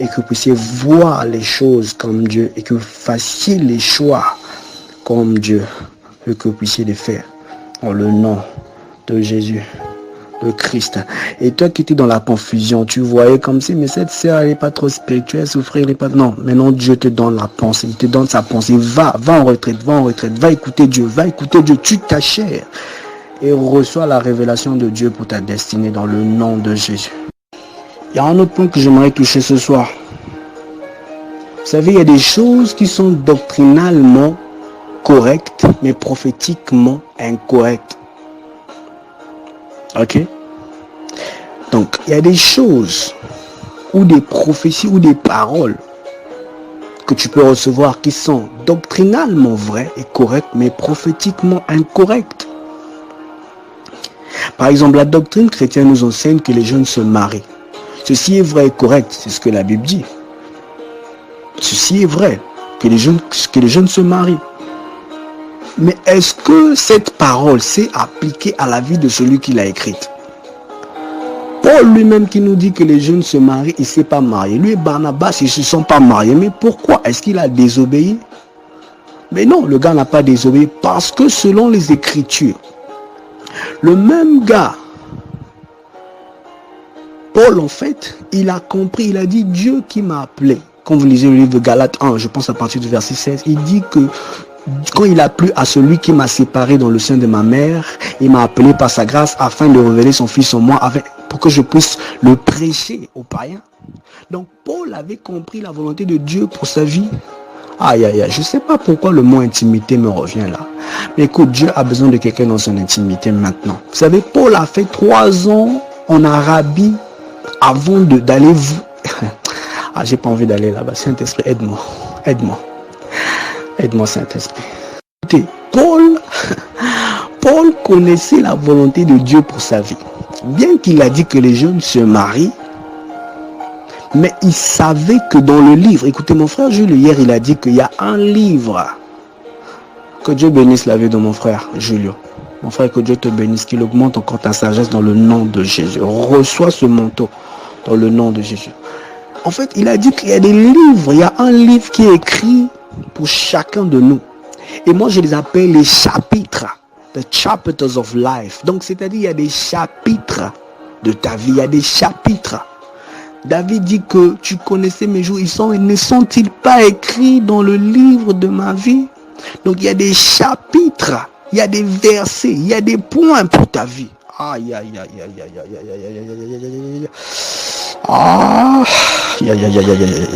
et que vous puissiez voir les choses comme Dieu et que vous fassiez les choix comme Dieu et que vous puissiez les faire dans le nom de Jésus. Le Christ. Et toi qui étais dans la confusion, tu voyais comme si, mais cette sœur, elle n'est pas trop spirituelle, ce frère, il n'est pas... Non, maintenant Dieu te donne la pensée, il te donne sa pensée. Va en retraite, va écouter Dieu, tue ta chair et reçois la révélation de Dieu pour ta destinée dans le nom de Jésus. Il y a un autre point que j'aimerais toucher ce soir. Vous savez, il y a des choses qui sont doctrinalement correctes, mais prophétiquement incorrectes. Ok? Donc, il y a des choses ou des prophéties ou des paroles que tu peux recevoir qui sont doctrinalement vraies et correctes, mais prophétiquement incorrectes. Par exemple, la doctrine chrétienne nous enseigne que les jeunes se marient. Ceci est vrai et correct, c'est ce que la Bible dit. Ceci est vrai, que les jeunes se marient. Mais est-ce que cette parole s'est appliquée à la vie de celui qui l'a écrite? Paul lui-même qui nous dit que les jeunes se marient, il ne s'est pas marié. Lui et Barnabas, ils ne se sont pas mariés. Mais pourquoi? Est-ce qu'il a désobéi? Mais non, le gars n'a pas désobéi parce que selon les Écritures, Le même gars, Paul, en fait, il a compris, il a dit Dieu qui m'a appelé. Quand vous lisez le livre de Galates 1, je pense à partir du verset 16, il dit que quand il a plu à celui qui m'a séparé dans le sein de ma mère, il m'a appelé par sa grâce afin de révéler son Fils en moi, pour que je puisse le prêcher aux païens. Donc Paul avait compris la volonté de Dieu pour sa vie. Aïe, aïe, aïe, je ne sais pas pourquoi le mot intimité me revient là. Mais écoute, Dieu a besoin de quelqu'un dans son intimité maintenant. Vous savez, Paul a fait 3 ans en Arabie avant d'aller vous... Ah, j'ai pas envie d'aller là-bas. Saint-Esprit, aide-moi. Aide-moi. Aide-moi, Saint-Esprit. Écoutez, Paul connaissait la volonté de Dieu pour sa vie. Bien qu'il a dit que les jeunes se marient, mais il savait que dans le livre, écoutez, mon frère Julien, hier, il a dit qu'il y a un livre. Que Dieu bénisse la vie de mon frère Julien. Mon frère, que Dieu te bénisse, qu'il augmente encore ta sagesse dans le nom de Jésus. Reçois ce manteau dans le nom de Jésus. En fait, il a dit qu'il y a des livres. Il y a un livre qui est écrit pour chacun de nous. Et moi, je les appelle les chapitres. The chapters of life. Donc, c'est-à-dire, il y a des chapitres de ta vie. Il y a des chapitres. David dit que tu connaissais mes jours. Ne sont-ils pas écrits dans le livre de ma vie? Donc, il y a des chapitres. Il y a des versets. Il y a des points pour ta vie. Aïe, aïe, aïe, aïe, aïe, aïe, aïe, aïe, aïe, aïe, aïe, aïe. Ah, aïe, aïe, aïe, aïe, aïe.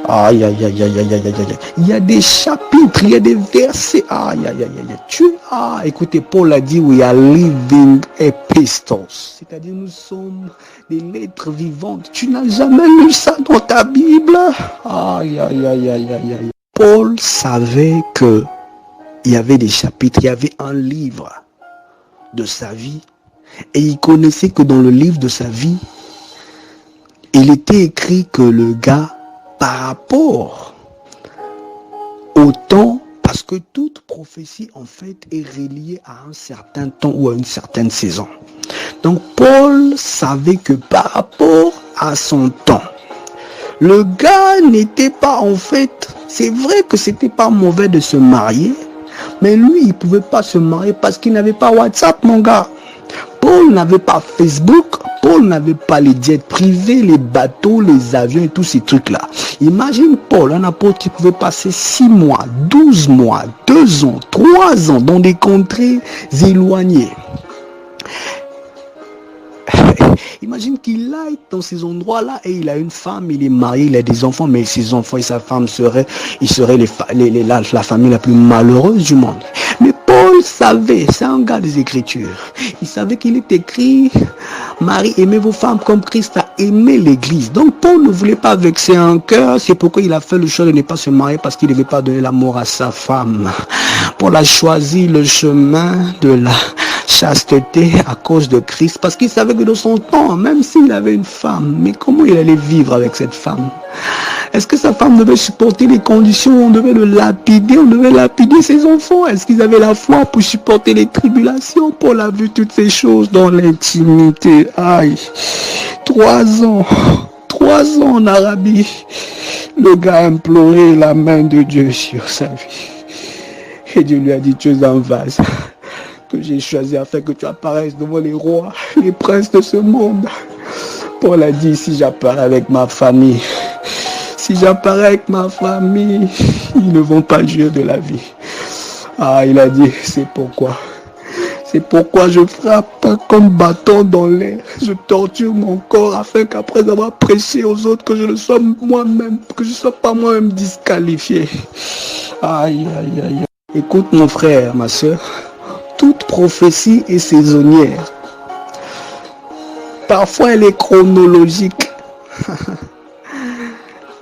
Aïe, aïe, aïe, aïe, aïe, aïe, aïe. Il y a des chapitres, il y a des versets. Aïe, aïe, aïe, aïe. Écoutez, Paul a dit, we are living epistles. C'est-à-dire, nous sommes des lettres vivantes. Tu n'as jamais lu ça dans ta Bible. Aïe, aïe, aïe, aïe, aïe, aïe. Paul savait que il y avait des chapitres, il y avait un livre de sa vie. Et il connaissait que dans le livre de sa vie, il était écrit que le gars, par rapport au temps, parce que toute prophétie en fait est reliée à un certain temps ou à une certaine saison. Donc Paul savait que par rapport à son temps, le gars n'était pas en fait, c'est vrai que c'était pas mauvais de se marier, mais lui il pouvait pas se marier parce qu'il n'avait pas WhatsApp, mon gars. Paul n'avait pas Facebook, Paul n'avait pas les jets privés, les bateaux, les avions et tous ces trucs-là. Imagine Paul, un apôtre qui pouvait passer 6 mois, 12 mois, 2 ans, 3 ans dans des contrées éloignées. Imagine qu'il aille dans ces endroits-là et il a une femme, il est marié, il a des enfants, mais ses enfants et sa femme seraient la famille la plus malheureuse du monde. Mais Paul savait, c'est un gars des Écritures, il savait qu'il est écrit, Marie, aimez vos femmes comme Christ a aimé l'Église. Donc Paul ne voulait pas vexer un cœur, c'est pourquoi il a fait le choix de ne pas se marier parce qu'il ne devait pas donner l'amour à sa femme. Paul a choisi le chemin de la chasteté à cause de Christ, parce qu'il savait que dans son temps, même s'il avait une femme, mais comment il allait vivre avec cette femme? Est-ce que sa femme devait supporter les conditions? On devait le lapider, on devait lapider ses enfants. Est-ce qu'ils avaient la foi pour supporter les tribulations? Paul a vu toutes ces choses dans l'intimité. Aïe, 3 ans en Arabie, le gars a imploré la main de Dieu sur sa vie. Et Dieu lui a dit, tu es un vase que j'ai choisi afin que tu apparaisses devant les rois, les princes de ce monde. Paul a dit, si j'apparais avec ma famille, ils ne vont pas jouir de la vie. Ah, il a dit, c'est pourquoi je frappe comme bâton dans l'air. Je torture mon corps afin qu'après avoir prêché aux autres, que je ne sois pas moi-même disqualifié. Aïe, aïe, aïe. Écoute mon frère, ma soeur, toute prophétie est saisonnière. Parfois elle est chronologique.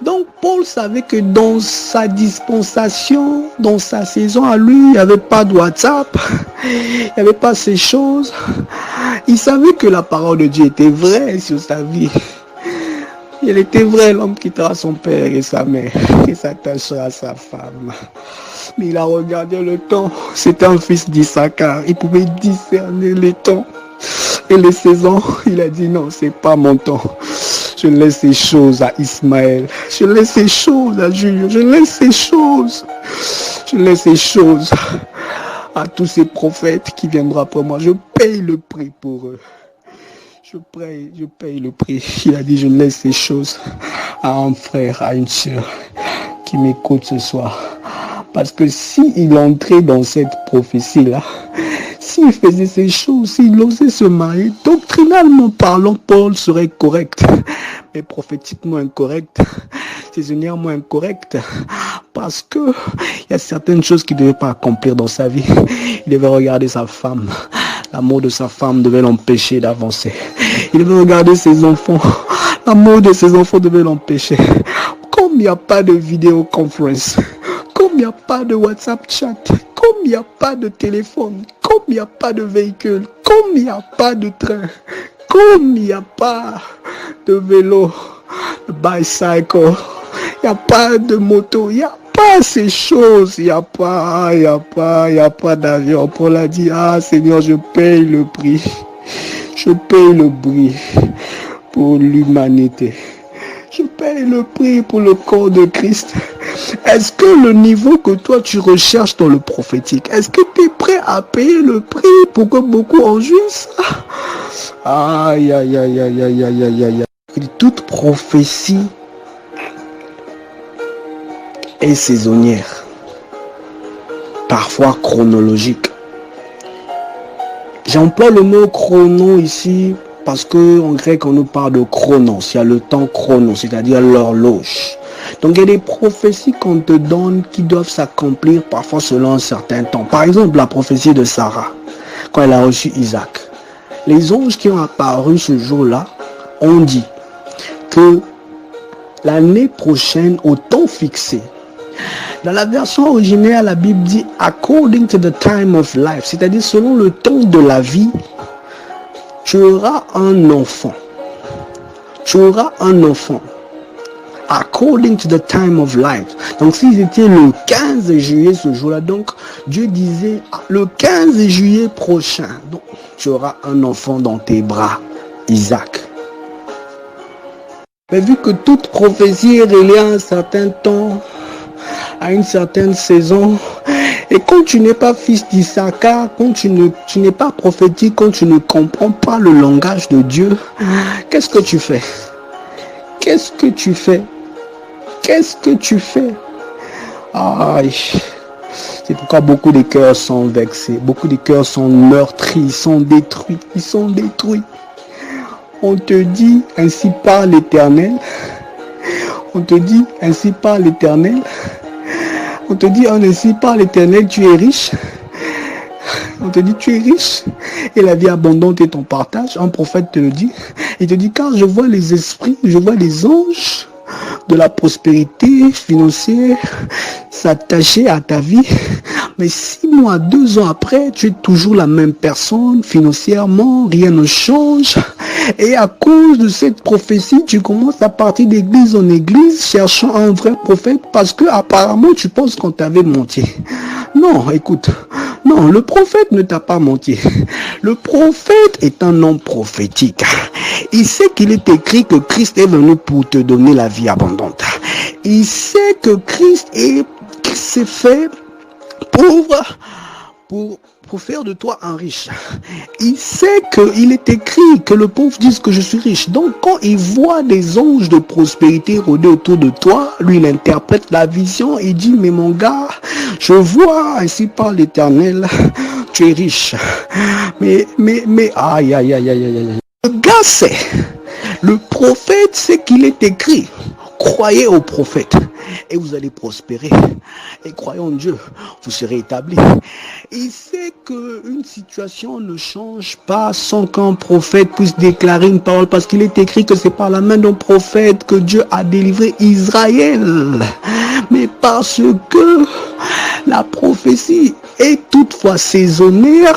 Donc Paul savait que dans sa dispensation, dans sa saison à lui, il n'y avait pas de WhatsApp, il n'y avait pas ces choses. Il savait que la parole de Dieu était vraie sur sa vie. Il était vrai, l'homme quittera son père et sa mère et s'attachera à sa femme. Mais il a regardé le temps. C'était un fils d'Issachar. Il pouvait discerner les temps et les saisons. Il a dit non, c'est pas mon temps. Je laisse ces choses à Ismaël. Je laisse ces choses à Julien. Je laisse ces choses à tous ces prophètes qui viendront après moi. Je paye le prix pour eux. Je paye le prix. Il a dit, je laisse ces choses à un frère, à une sœur qui m'écoute ce soir. Parce que s'il entrait dans cette prophétie-là, s'il faisait ces choses, s'il osait se marier, doctrinalement parlant, Paul serait correct. Mais prophétiquement incorrect, saisonnièrement incorrect. Parce que il y a certaines choses qu'il ne devait pas accomplir dans sa vie. Il devait regarder sa femme. L'amour de sa femme devait l'empêcher d'avancer. Il devait regarder ses enfants. L'amour de ses enfants devait l'empêcher. Comme il n'y a pas de vidéoconférence, comme il n'y a pas de WhatsApp chat, comme il n'y a pas de téléphone, comme il n'y a pas de véhicule, comme il n'y a pas de train, comme il n'y a pas de vélo, de bicycle, il n'y a pas de moto, il n'y a pas ces choses, il n'y a pas d'avion. Paul a dit, ah Seigneur, je paye le prix. Je paye le prix pour l'humanité. Je paye le prix pour le corps de Christ. Est-ce que le niveau que toi tu recherches dans le prophétique, est-ce que tu es prêt à payer le prix pour que beaucoup en jouissent? Aïe, aïe, aïe, aïe, aïe, aïe, aïe, aïe. Toute prophétie est saisonnière, parfois chronologique. J'emploie le mot chrono ici parce qu'en grec on nous parle de chronos, il y a le temps chrono, c'est-à-dire l'horloge. Donc il y a des prophéties qu'on te donne qui doivent s'accomplir parfois selon un certain temps. Par exemple la prophétie de Sarah, quand elle a reçu Isaac. Les anges qui ont apparu ce jour-là ont dit que l'année prochaine, au temps fixé, dans la version originale, la Bible dit « according to the time of life », c'est-à-dire selon le temps de la vie, tu auras un enfant. Tu auras un enfant. According to the time of life. Donc s'ils étaient le 15 juillet ce jour-là, donc Dieu disait le 15 juillet prochain, donc tu auras un enfant dans tes bras, Isaac. Mais vu que toute prophétie est reliée à un certain temps, à une certaine saison, et quand tu n'es pas fils d'Issachar, quand tu n'es pas prophétique, quand tu ne comprends pas le langage de Dieu, qu'est-ce que tu fais? Qu'est-ce que tu fais? Qu'est-ce que tu fais? Aïe. C'est pourquoi beaucoup de cœurs sont vexés, beaucoup de cœurs sont meurtris, ils sont détruits, On te dit, ainsi parle l'Éternel. On te dit, ainsi parle l'Éternel. On te dit, ainsi parle l'Éternel, tu es riche. On te dit, tu es riche. Et la vie abondante est ton partage. Un prophète te le dit. Il te dit, car je vois les esprits, je vois les anges de la prospérité financière s'attacher à ta vie. Mais 6 mois, 2 ans après, tu es toujours la même personne. Financièrement, rien ne change. Et à cause de cette prophétie, tu commences à partir d'église en église, cherchant un vrai prophète, parce que apparemment tu penses qu'on t'avait menti. Non, écoute, non, le prophète ne t'a pas menti. Le prophète est un homme prophétique. Il sait qu'il est écrit que Christ est venu pour te donner la vie abondante. Il sait que Christ s'est fait pour faire de toi un riche. Il sait qu'il est écrit que le pauvre dise que je suis riche. Donc quand il voit des anges de prospérité rôder autour de toi, lui il interprète la vision et dit, mais mon gars, je vois, ainsi par l'Éternel, tu es riche. Mais, aïe, aïe, aïe, aïe, aïe. Le gars sait, le prophète sait qu'il est écrit. Croyez au prophète et vous allez prospérer. Et croyez en Dieu, vous serez établis. Il sait qu'une situation ne change pas sans qu'un prophète puisse déclarer une parole, parce qu'il est écrit que c'est par la main d'un prophète que Dieu a délivré Israël. Mais parce que la prophétie est toutefois saisonnière,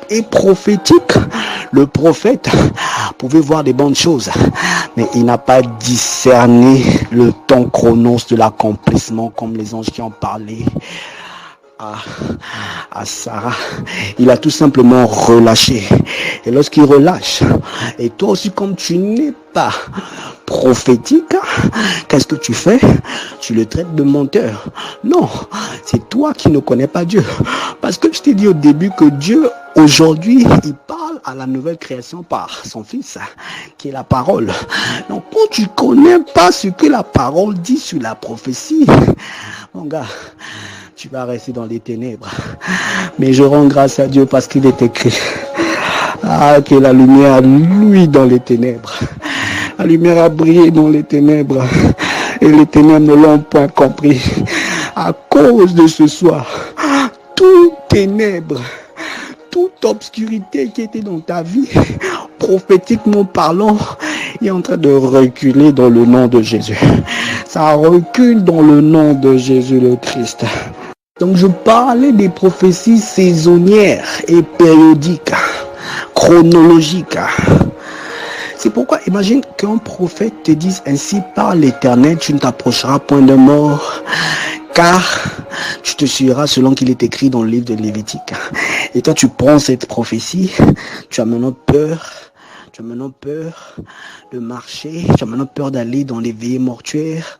et prophétique, le prophète pouvait voir des bonnes choses, mais il n'a pas discerné le temps chronos de l'accomplissement, comme les anges qui ont parlé à Sarah, il a tout simplement relâché. Et lorsqu'il relâche, et toi aussi comme tu n'es pas prophétique, qu'est-ce que tu fais? Tu le traites de menteur. Non, c'est toi qui ne connais pas Dieu. Parce que je t'ai dit au début que Dieu, aujourd'hui, il parle à la nouvelle création par son Fils, qui est la parole. Donc, quand tu ne connais pas ce que la parole dit sur la prophétie, mon gars, tu vas rester dans les ténèbres. Mais je rends grâce à Dieu parce qu'il est écrit que la lumière luit dans les ténèbres. La lumière a brillé dans les ténèbres et les ténèbres ne l'ont point compris. À cause de ce soir, toute ténèbre, toute obscurité qui était dans ta vie, prophétiquement parlant, est en train de reculer dans le nom de Jésus. Ça recule dans le nom de Jésus le Christ. Donc je parlais des prophéties saisonnières et périodiques, chronologiques. C'est pourquoi imagine qu'un prophète te dise ainsi par l'Éternel, tu ne t'approcheras point de mort, car tu te suivras selon qu'il est écrit dans le livre de Lévitique. Et toi tu prends cette prophétie, tu as maintenant peur. Tu as maintenant peur de marcher, tu as maintenant peur d'aller dans les veillées mortuaires,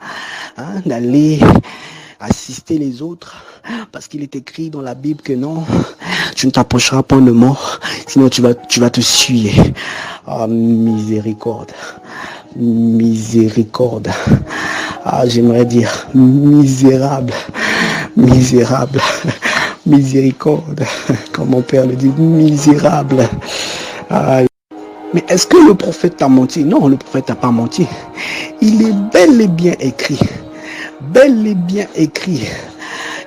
d'aller assister les autres, parce qu'il est écrit dans la Bible que non, tu ne t'approcheras pas de mort, sinon tu vas te suer. Ah, miséricorde, miséricorde. Ah, j'aimerais dire misérable, misérable, miséricorde, comme mon père le dit, misérable. Ah, mais est-ce que le prophète t'a menti? Non, le prophète n'a pas menti. Il est bel et bien écrit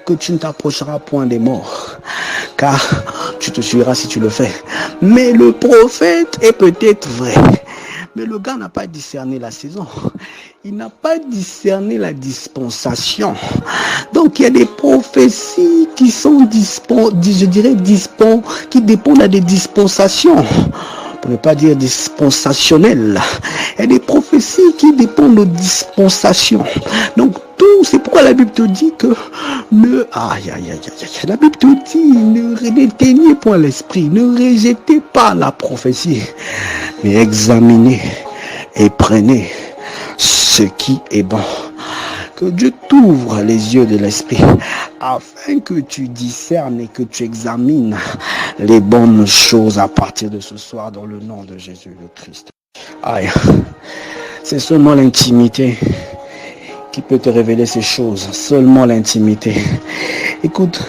que tu ne t'approcheras point des morts, car tu te suivras si tu le fais. Mais le prophète est peut-être vrai, mais le gars n'a pas discerné la saison. Il n'a pas discerné la dispensation. Donc il y a des prophéties qui sont qui dépendent à des dispensations. Pour ne pas dire dispensationnelles. Il y a des prophéties qui dépendent de dispensations. Donc tout, c'est pourquoi la Bible te dit que la Bible te dit, n'éteignez point l'esprit, ne rejetez pas la prophétie, mais examinez et prenez ce qui est bon. Que Dieu t'ouvre les yeux de l'esprit afin que tu discernes et que tu examines les bonnes choses à partir de ce soir dans le nom de Jésus le Christ. Aïe, c'est seulement l'intimité qui peut te révéler ces choses. Seulement l'intimité. Écoute,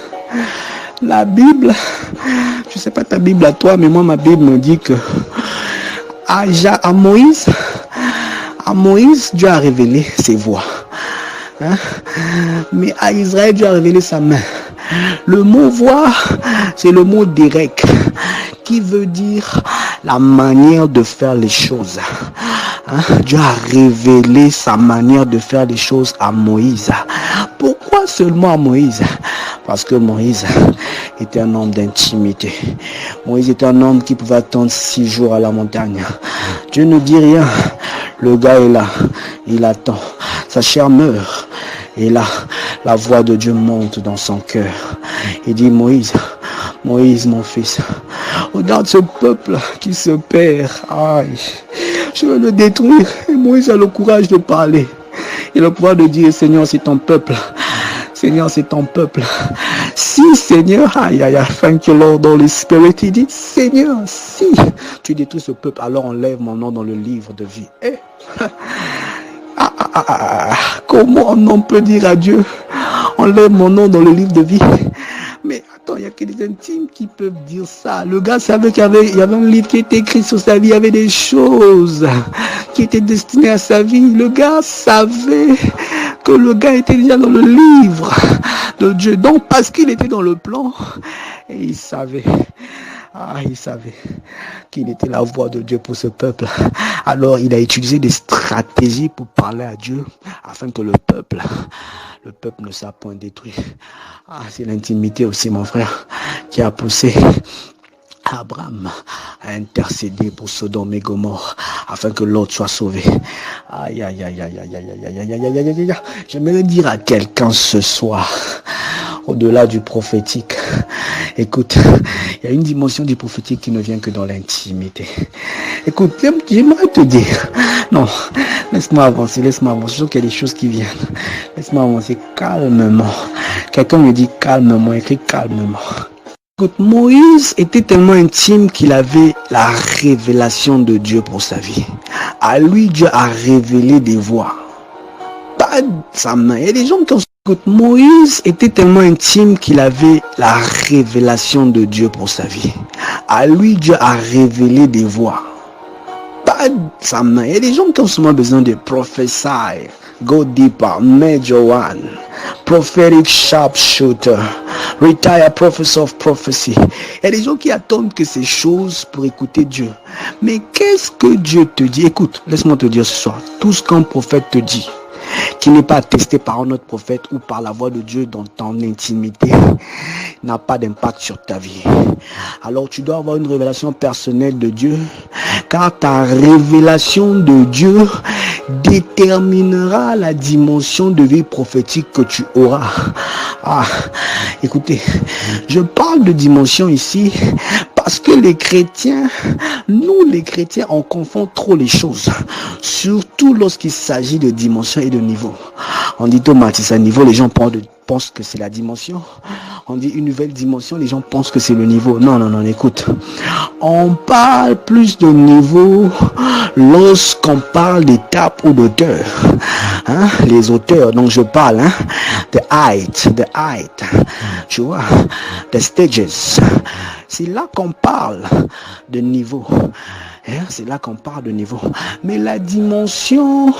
la Bible, je ne sais pas ta Bible à toi, mais moi ma Bible me dit que à Moïse, Dieu a révélé ses voies. Mais à Israël, Dieu a révélé sa main. Le mot voir, c'est le mot direct qui veut dire la manière de faire les choses. Dieu a révélé sa manière de faire les choses à Moïse. Pourquoi seulement à Moïse? Parce que Moïse était un homme d'intimité. Moïse était un homme qui pouvait attendre 6 jours à la montagne. Dieu ne dit rien. Le gars est là. Il attend. Sa chair meurt. Et là, la voix de Dieu monte dans son cœur. Il dit, Moïse, mon fils, regarde ce peuple qui se perd. Aïe, je veux le détruire. Et Moïse a le courage de parler. Et le pouvoir de dire, Seigneur, c'est ton peuple. Seigneur, c'est ton peuple. Si, Seigneur, thank you, Lord, Holy Spirit, il dit, Seigneur, si tu détruis ce peuple, alors enlève mon nom dans le livre de vie. Comment on peut dire à Dieu, enlève mon nom dans le livre de vie? Mais attends, il n'y a que des intimes qui peuvent dire ça. Le gars savait qu'il y avait un livre qui était écrit sur sa vie, il y avait des choses qui étaient destinées à sa vie. Le gars savait que le gars était déjà dans le livre de Dieu. Donc parce qu'il était dans le plan, et il savait qu'il était la voix de Dieu pour ce peuple. Alors il a utilisé des stratégies pour parler à Dieu afin que le peuple ne soit point détruit. C'est l'intimité aussi, mon frère, qui a poussé Abraham a intercédé pour Sodome et Gomorrhe afin que l'autre soit sauvé. J'aimerais dire à quelqu'un ce soir, au-delà du prophétique. Écoute, il y a une dimension du prophétique qui ne vient que dans l'intimité. Écoute, j'aimerais te dire, non, laisse-moi avancer. Je sens qu'il y a des choses qui viennent. Laisse-moi avancer calmement. Quelqu'un me dit calmement, écrit calmement. Écoute, Moïse était tellement intime qu'il avait la révélation de Dieu pour sa vie. À lui, Dieu a révélé des voies. Pas sa main. Il y a des gens qui ont... Écoute, Moïse était tellement intime qu'il avait la révélation de Dieu pour sa vie. À lui, Dieu a révélé des voies. Pas sa main. Il y a des gens qui ont souvent besoin de prophesy, go deeper, major one, prophetic sharpshooter, retire professor of prophecy. Il y a des gens qui attendent que ces choses pour écouter Dieu. Mais qu'est-ce que Dieu te dit? Écoute, laisse-moi te dire ce soir, tout ce qu'un prophète te dit, qui n'est pas attesté par un autre prophète ou par la voix de Dieu dans ton intimité, n'a pas d'impact sur ta vie. Alors tu dois avoir une révélation personnelle de Dieu, car ta révélation de Dieu déterminera la dimension de vie prophétique que tu auras. Écoutez, je parle de dimension ici parce que les chrétiens, nous les chrétiens, on confond trop les choses, surtout lorsqu'il s'agit de dimension et de niveau. On dit Thomas, à niveau, les gens pensent que c'est la dimension. On dit une nouvelle dimension, les gens pensent que c'est le niveau. Non, écoute. On parle plus de niveau lorsqu'on parle d'étape ou d'auteur. Les auteurs dont je parle, the height, tu vois, the stages. C'est là qu'on parle de niveau. C'est là qu'on parle de niveau. Mais la dimension,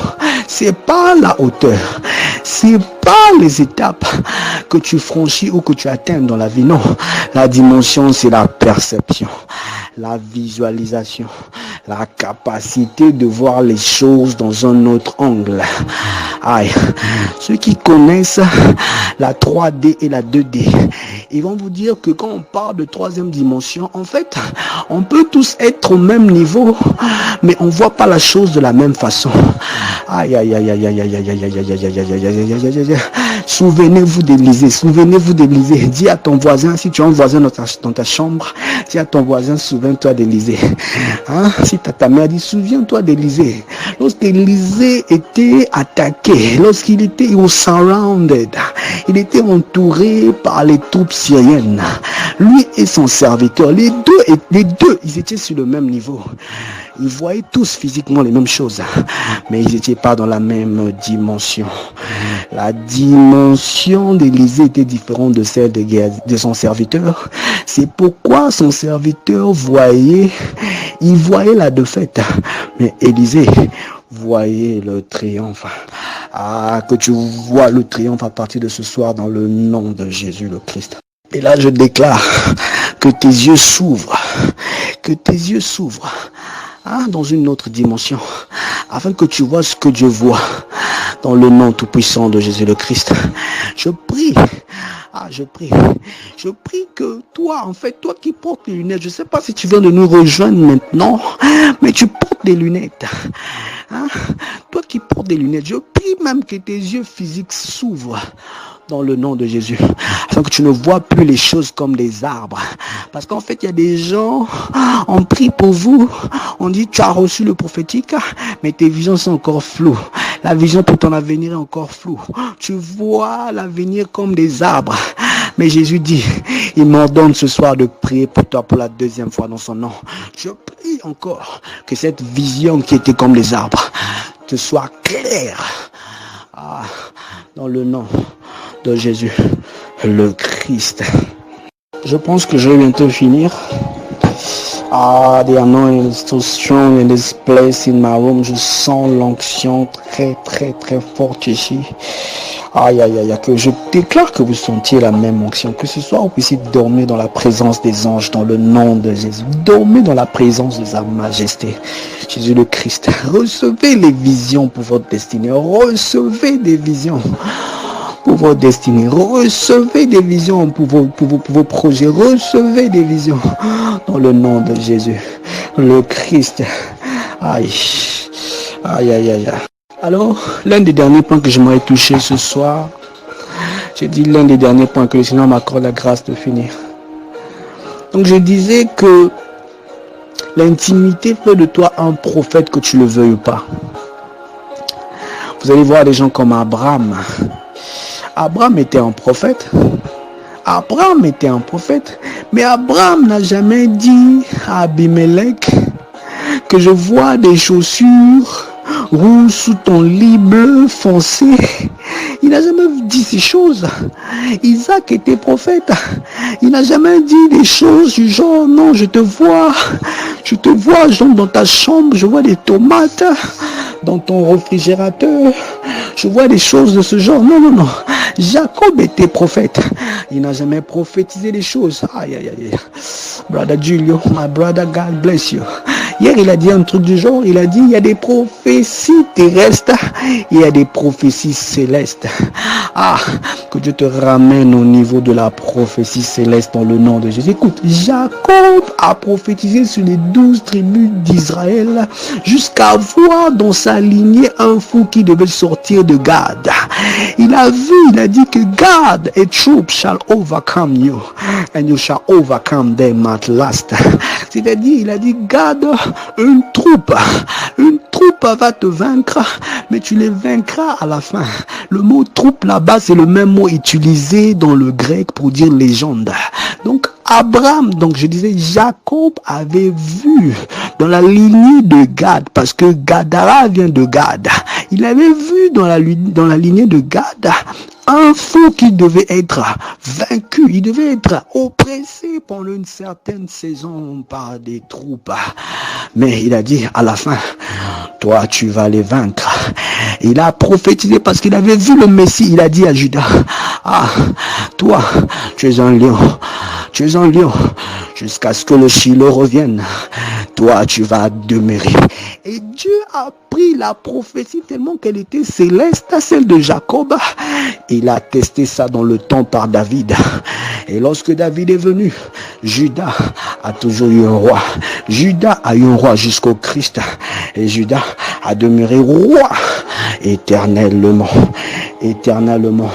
c'est pas la hauteur. C'est pas les étapes que tu franchis ou que tu atteins dans la vie. Non. La dimension, c'est la perception, la visualisation, la capacité de voir les choses dans un autre angle. Ceux qui connaissent la 3D et la 2D, ils vont vous dire que quand on parle de troisième dimension, en fait, on peut tous être au même niveau, mais on voit pas la chose de la même façon. Souvenez-vous d'Élysée. Dis à ton voisin, si tu as un voisin dans ta chambre, dis à ton voisin, souviens-toi d'Élysée. Si ta mère dit, souviens-toi d'Élysée. Lorsqu'Élysée était attaqué, lorsqu'il était surrounded, il était entouré par les troupes syriennes. Lui et son serviteur, les deux, ils étaient sur le même niveau. Ils voyaient tous physiquement les mêmes choses, mais ils n'étaient pas dans la même dimension. La dimension d'Élysée était différente de celle de son serviteur. C'est pourquoi son serviteur voyait la défaite, mais Élysée voyait le triomphe. Que tu vois le triomphe à partir de ce soir dans le nom de Jésus le Christ. Et là, je déclare que tes yeux s'ouvrent, dans une autre dimension, afin que tu vois ce que Dieu voit dans le nom tout-puissant de Jésus le Christ. Je prie que toi qui portes les lunettes, je ne sais pas si tu viens de nous rejoindre maintenant, mais tu portes des lunettes. Toi qui portes des lunettes, je prie même que tes yeux physiques s'ouvrent dans le nom de Jésus, afin que tu ne vois plus les choses comme des arbres. Parce qu'en fait, il y a des gens, on prie pour vous, on dit tu as reçu le prophétique, mais tes visions sont encore floues. La vision pour ton avenir est encore floue. Tu vois l'avenir comme des arbres. Mais Jésus dit, il m'ordonne ce soir de prier pour toi pour la deuxième fois dans son nom. Je prie encore que cette vision qui était comme les arbres te soit claire. Dans le nom de Jésus, le Christ. Je pense que je vais bientôt finir. The anointing is so strong in this place in my room. Je sens l'onction très forte ici. Que je déclare que vous sentiez la même onction. Que ce soit vous puissiez dormir dans la présence des anges dans le nom de Jésus. Dormez dans la présence de sa majesté, Jésus le Christ. Recevez les visions pour votre destinée. Recevez des visions pour votre destinée. Recevez des visions pour vos projets. Recevez des visions dans le nom de Jésus, le Christ. Alors, l'un des derniers points que j'aimerais toucher ce soir, J'ai dit l'un des derniers points que le Seigneur m'accorde la grâce de finir. Donc je disais que l'intimité fait de toi un prophète, que tu le veuilles ou pas. Vous allez voir des gens comme Abraham. Abraham était un prophète. Abraham était un prophète. Mais Abraham n'a jamais dit à Abimelech que je vois des chaussures rouges sous ton lit bleu foncé. Il n'a jamais dit ces choses. Isaac était prophète. Il n'a jamais dit des choses du genre, non, je te vois, genre dans ta chambre, je vois des tomates dans ton réfrigérateur. Je vois des choses de ce genre. Non, non, non. Jacob était prophète. Il n'a jamais prophétisé des choses. Aïe, aïe, aïe. Brother Julio, my brother, God bless you. Hier, il a dit un truc du genre. Il a dit, il y a des prophéties terrestres. Il y a des prophéties célestes. Ah, que Dieu te ramène au niveau de la prophétie céleste dans le nom de Jésus. Écoute, Jacob a prophétisé sur les 12 tribus d'Israël jusqu'à voir dans sa lignée un fou qui devait sortir de Gad. Il a dit que Gad, a troop shall overcome you and you shall overcome them at last. C'est-à-dire, il a dit, Gad, une troupe va te vaincre, mais tu les vaincras à la fin. Le mot troupe là-bas, c'est le même mot utilisé dans le grec pour dire légende. Donc, Abraham, donc je disais, Jacob avait vu dans la lignée de Gad, parce que Gadara vient de Gad. Il avait vu dans la lignée de Gad un fou qui devait être vaincu, il devait être oppressé pendant une certaine saison par des troupes. Mais il a dit à la fin, toi tu vas les vaincre. Il a prophétisé parce qu'il avait vu le Messie. Il a dit à Judas, ah, toi tu es un lion. Tu es un lion jusqu'à ce que le Shiloh revienne. Toi, tu vas demeurer. Et Dieu a pris la prophétie tellement qu'elle était céleste, celle de Jacob. Il a testé ça dans le temps par David. Et lorsque David est venu, Judas a toujours eu un roi. Judas a eu un roi jusqu'au Christ. Et Judas a demeuré roi éternellement. Éternellement.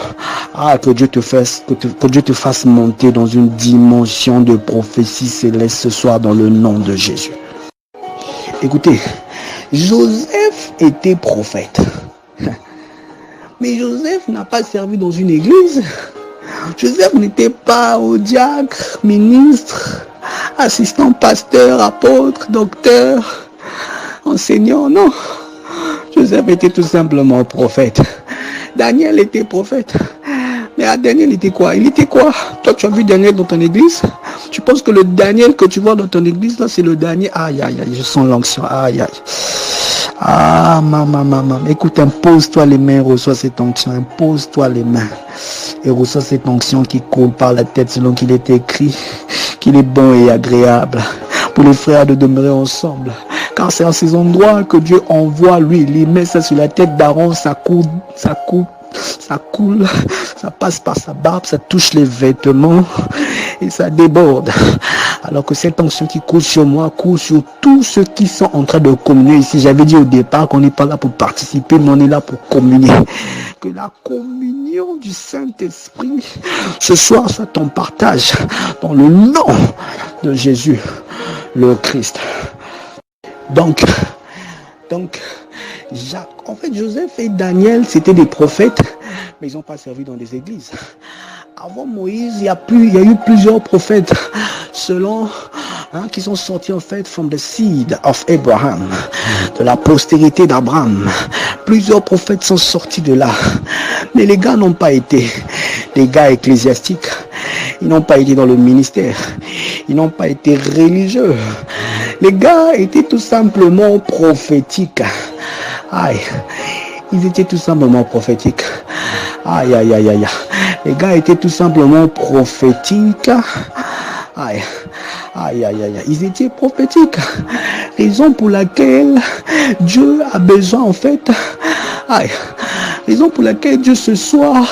Ah, que Dieu te fasse monter dans une dimension de prophétie céleste ce soir dans le nom de Jésus. Écoutez, Joseph était prophète. Mais Joseph n'a pas servi dans une église. Joseph n'était pas au diacre, ministre, assistant pasteur, apôtre, docteur, enseignant, non. Joseph était tout simplement prophète. Daniel était prophète. Mais Daniel était quoi? Il était quoi? Toi, tu as vu Daniel dans ton église? Tu penses que le Daniel que tu vois dans ton église, là, c'est le Daniel? Aïe, aïe, aïe, je sens l'onction. Aïe, aïe. Ah, maman. Écoute, impose-toi les mains, reçois cette onction. Impose-toi les mains. Et reçois cette onction qui coule par la tête selon qu'il est écrit, qu'il est bon et agréable pour les frères de demeurer ensemble. Car c'est en ces endroits que Dieu envoie l'huile. Il met ça sur la tête d'Aaron, ça coule, ça passe par sa barbe, ça touche les vêtements et ça déborde. Alors que cette onction qui coule sur moi, coule sur tous ceux qui sont en train de communier ici. J'avais dit au départ qu'on n'est pas là pour participer, mais on est là pour communier. Que la communion du Saint-Esprit ce soir soit ton partage dans le nom de Jésus le Christ. Donc, en fait, Joseph et Daniel, c'était des prophètes, mais ils n'ont pas servi dans des églises. Avant Moïse, il y a eu plusieurs prophètes, qui sont sortis en fait from the seed of Abraham, de la postérité d'Abraham. Plusieurs prophètes sont sortis de là, mais les gars n'ont pas été des gars ecclésiastiques. Ils n'ont pas été dans le ministère. Ils n'ont pas été religieux. Les gars étaient tout simplement prophétiques. Aïe. Ils étaient tout simplement prophétiques. Aïe, aïe, aïe, aïe. Les gars étaient tout simplement prophétiques. Aïe. Aïe, aïe, aïe. Ils étaient prophétiques. Raison pour laquelle Dieu a besoin en fait. Aïe. Raison pour laquelle Dieu ce soir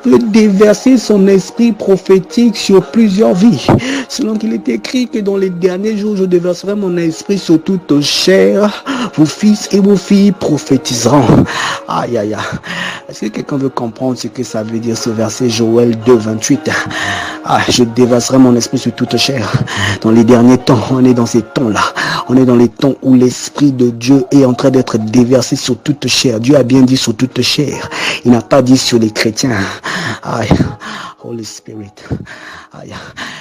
veut déverser son esprit prophétique sur plusieurs vies. Selon qu'il est écrit que dans les derniers jours, je déverserai mon esprit sur toute chair. Vos fils et vos filles prophétiseront. Aïe, aïe, aïe. Est-ce que quelqu'un veut comprendre ce que ça veut dire ce verset Joël 2, 28? Je déverserai mon esprit sur toute chair. Dans les derniers temps, on est dans ces temps-là. On est dans les temps où l'esprit de Dieu est en train d'être déversé sur toute chair. Dieu a bien dit sur toute chair. Il n'a pas dit sur les chrétiens. Holy Spirit.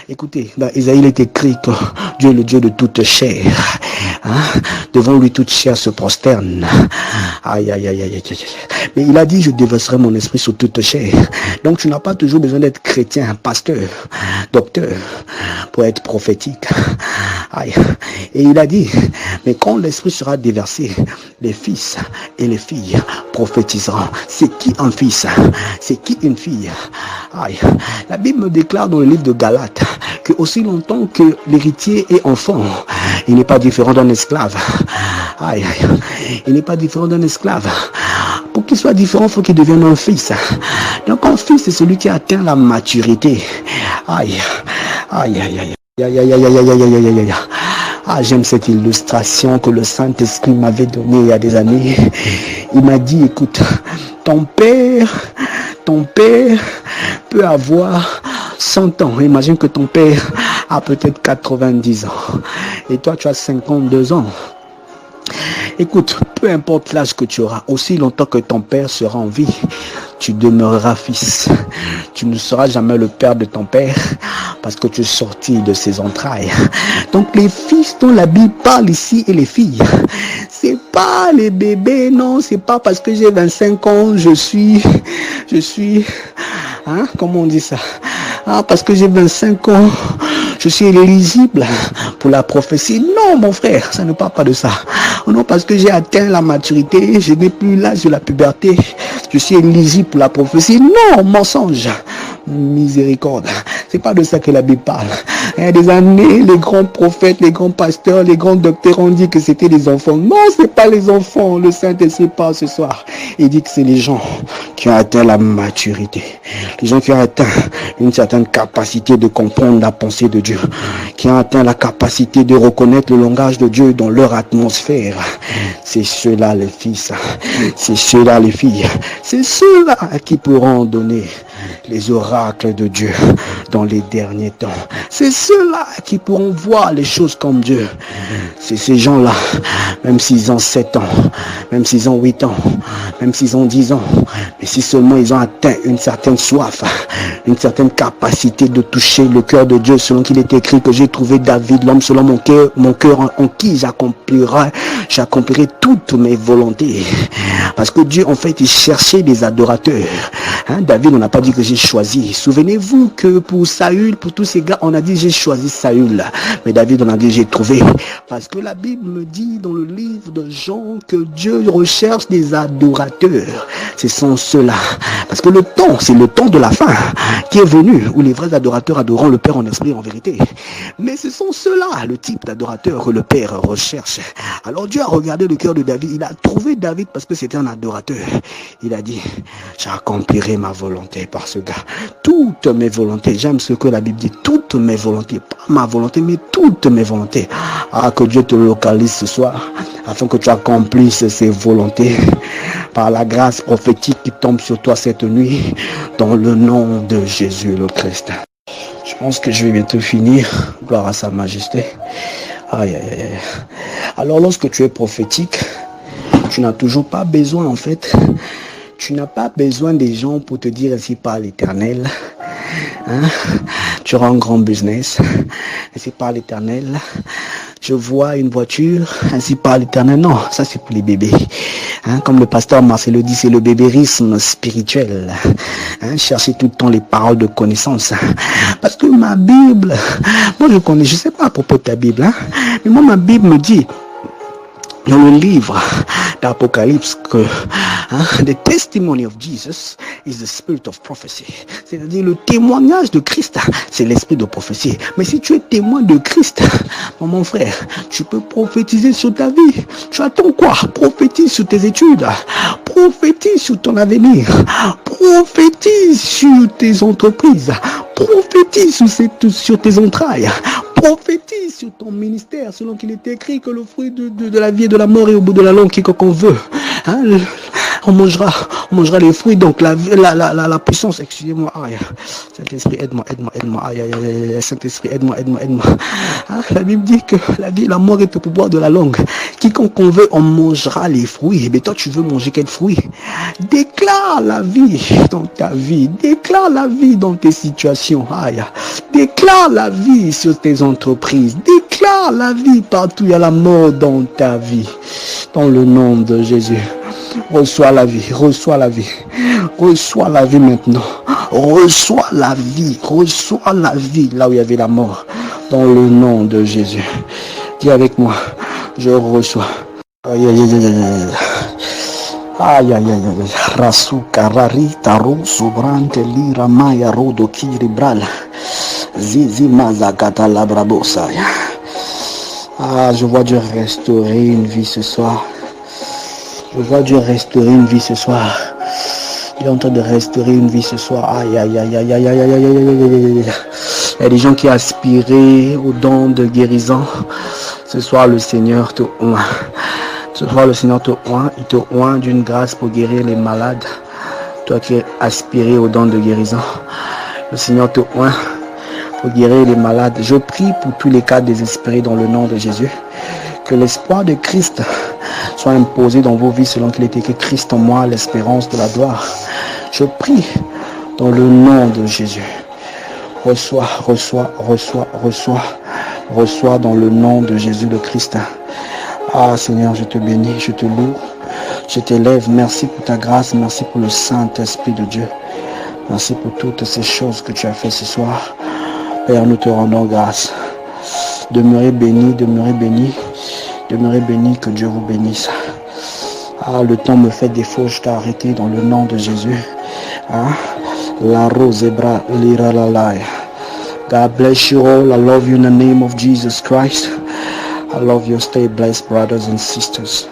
Écoutez, dans Isaïe, il est écrit que Dieu est le Dieu de toute chair. Devant lui, toute chair se prosterne. Mais il a dit, je déverserai mon esprit sur toute chair. Donc, tu n'as pas toujours besoin d'être chrétien, pasteur, docteur, pour être prophétique. Et il a dit, mais quand l'esprit sera déversé, les fils et les filles prophétiseront. C'est qui un fils? C'est qui une fille? La Bible me déclare dans le livre de Galates que aussi longtemps que l'héritier est enfant, il n'est pas différent d'un esclave. Il n'est pas différent d'un esclave. Pour qu'il soit différent, il faut qu'il devienne un fils. Donc un fils, c'est celui qui atteint la maturité. J'aime cette illustration que le Saint-Esprit m'avait donnée il y a des années. Il m'a dit, écoute, ton père peut avoir 100 ans. Imagine que ton père a peut-être 90 ans. Et toi, tu as 52 ans. Écoute, peu importe l'âge que tu auras, aussi longtemps que ton père sera en vie, tu demeureras fils. Tu ne seras jamais le père de ton père parce que tu es sorti de ses entrailles. Donc les fils dont la Bible parle ici et les filles, c'est pas les bébés, non, c'est pas parce que j'ai 25 ans, je suis, comment on dit ça? Parce que j'ai 25 ans, je suis éligible pour la prophétie. Non, mon frère, ça ne parle pas de ça. Non, parce que j'ai atteint la maturité, je n'ai plus l'âge de la puberté, je suis éligible pour la prophétie. Non, mensonge, miséricorde. C'est pas de ça que la Bible parle. Il y a des années, les grands prophètes, les grands pasteurs, les grands docteurs ont dit que c'était des enfants. Non, c'est pas les enfants. Le Saint-Esprit parle ce soir. Il dit que c'est les gens qui ont atteint la maturité. Les gens qui ont atteint une certaine capacité de comprendre la pensée de Dieu. Qui ont atteint la capacité de reconnaître le langage de Dieu dans leur atmosphère. C'est ceux-là les fils. C'est ceux-là les filles. C'est ceux-là qui pourront donner les oracles de Dieu dans les derniers temps. C'est ceux-là qui pourront voir les choses comme Dieu. C'est ces gens-là, même s'ils ont 7 ans, même s'ils ont 8 ans, même s'ils ont 10 ans, mais si seulement ils ont atteint une certaine soif, une certaine capacité de toucher le cœur de Dieu, selon qu'il est écrit que j'ai trouvé David, l'homme selon mon cœur en qui j'accomplirai toutes mes volontés. Parce que Dieu, en fait, il cherchait des adorateurs. David, on n'a pas dit que j'ai choisi. Souvenez-vous que pour Saül, pour tous ces gars, on a dit j'ai choisi Saül. Mais David, on a dit j'ai trouvé. Parce que la Bible me dit dans le livre de Jean que Dieu recherche des adorateurs. Ce sont ceux-là. Parce que le temps, c'est le temps de la fin qui est venu, où les vrais adorateurs adoreront le Père en esprit et en vérité. Mais ce sont ceux-là, le type d'adorateur que le Père recherche. Alors Dieu a regardé le cœur de David. Il a trouvé David parce que c'était un adorateur. Il a dit, j'accomplirai ma volonté par ce gars. Toutes mes volontés. J'aime ce que la Bible dit. Toutes mes volontés. Pas ma volonté, mais toutes mes volontés. Que Dieu te localise ce soir, afin que tu accomplisses ses volontés par la grâce prophétique qui tombe sur toi cette nuit, dans le nom de Jésus le Christ. Je pense que je vais bientôt finir. Gloire à sa majesté. Alors lorsque tu es prophétique, tu n'as toujours pas besoin, en fait, tu n'as pas besoin des gens pour te dire ainsi par l'Éternel. Tu auras un grand business, ainsi par l'Éternel. Je vois une voiture, ainsi par l'Éternel. Non, ça c'est pour les bébés. Comme le pasteur Marcel le dit, c'est le bébérisme spirituel. Chercher tout le temps les paroles de connaissance. Parce que ma Bible, moi je sais pas à propos de ta Bible, mais moi ma Bible me dit, dans le livre d'Apocalypse, que the testimony of Jesus is the spirit of prophecy. C'est-à-dire le témoignage de Christ, c'est l'esprit de prophétie. Mais si tu es témoin de Christ, mon frère, tu peux prophétiser sur ta vie. Tu attends quoi? Prophétise sur tes études. Prophétise sur ton avenir. Prophétise sur tes entreprises. Prophétise sur tes entrailles. Prophétise sur ton ministère, selon qu'il est écrit que le fruit de la vie et de la mort est au bout de la langue, quiconque veut. On mangera les fruits, donc la puissance, excusez-moi. Saint-Esprit, aide-moi. Saint-Esprit, aide-moi. La Bible dit que la vie, la mort est au pouvoir de la langue. Quiconque on veut, on mangera les fruits. Mais toi, tu veux manger quel fruit? Déclare la vie dans ta vie. Déclare la vie dans tes situations. Déclare la vie sur tes entreprises. Déclare la vie partout. Il y a la mort dans ta vie. Dans le nom de Jésus. Reçois la vie maintenant. Reçois la vie là où il y avait la mort. Dans le nom de Jésus. Dis avec moi, je reçois. Rasukarari taru subrante lira maya rodo kiribral zizi mazakata labrabosa. Je vois Dieu restaurer une vie ce soir. Dieu est en train de restaurer une vie ce soir. Il y a des gens qui aspiraient aux dons de guérison. Ce soir, le Seigneur te oint. Il te oint d'une grâce pour guérir les malades. Toi qui aspiré aux dons de guérison, le Seigneur te oint pour guérir les malades. Je prie pour tous les cas désespérés dans le nom de Jésus. Que l'espoir de Christ soit imposé dans vos vies selon qu'il est écrit Christ en moi, l'espérance de la gloire. Je prie dans le nom de Jésus. Reçois dans le nom de Jésus le Christ. Seigneur, je te bénis, je te loue, je t'élève. Merci pour ta grâce, merci pour le Saint-Esprit de Dieu. Merci pour toutes ces choses que tu as fait ce soir. Père, nous te rendons grâce. Demeurez bénis, que Dieu vous bénisse. Le temps me fait défaut, je t'ai arrêté dans le nom de Jésus. La rosebra lira la la. God bless you all. I love you in the name of Jesus Christ. I love you. Stay blessed, brothers and sisters.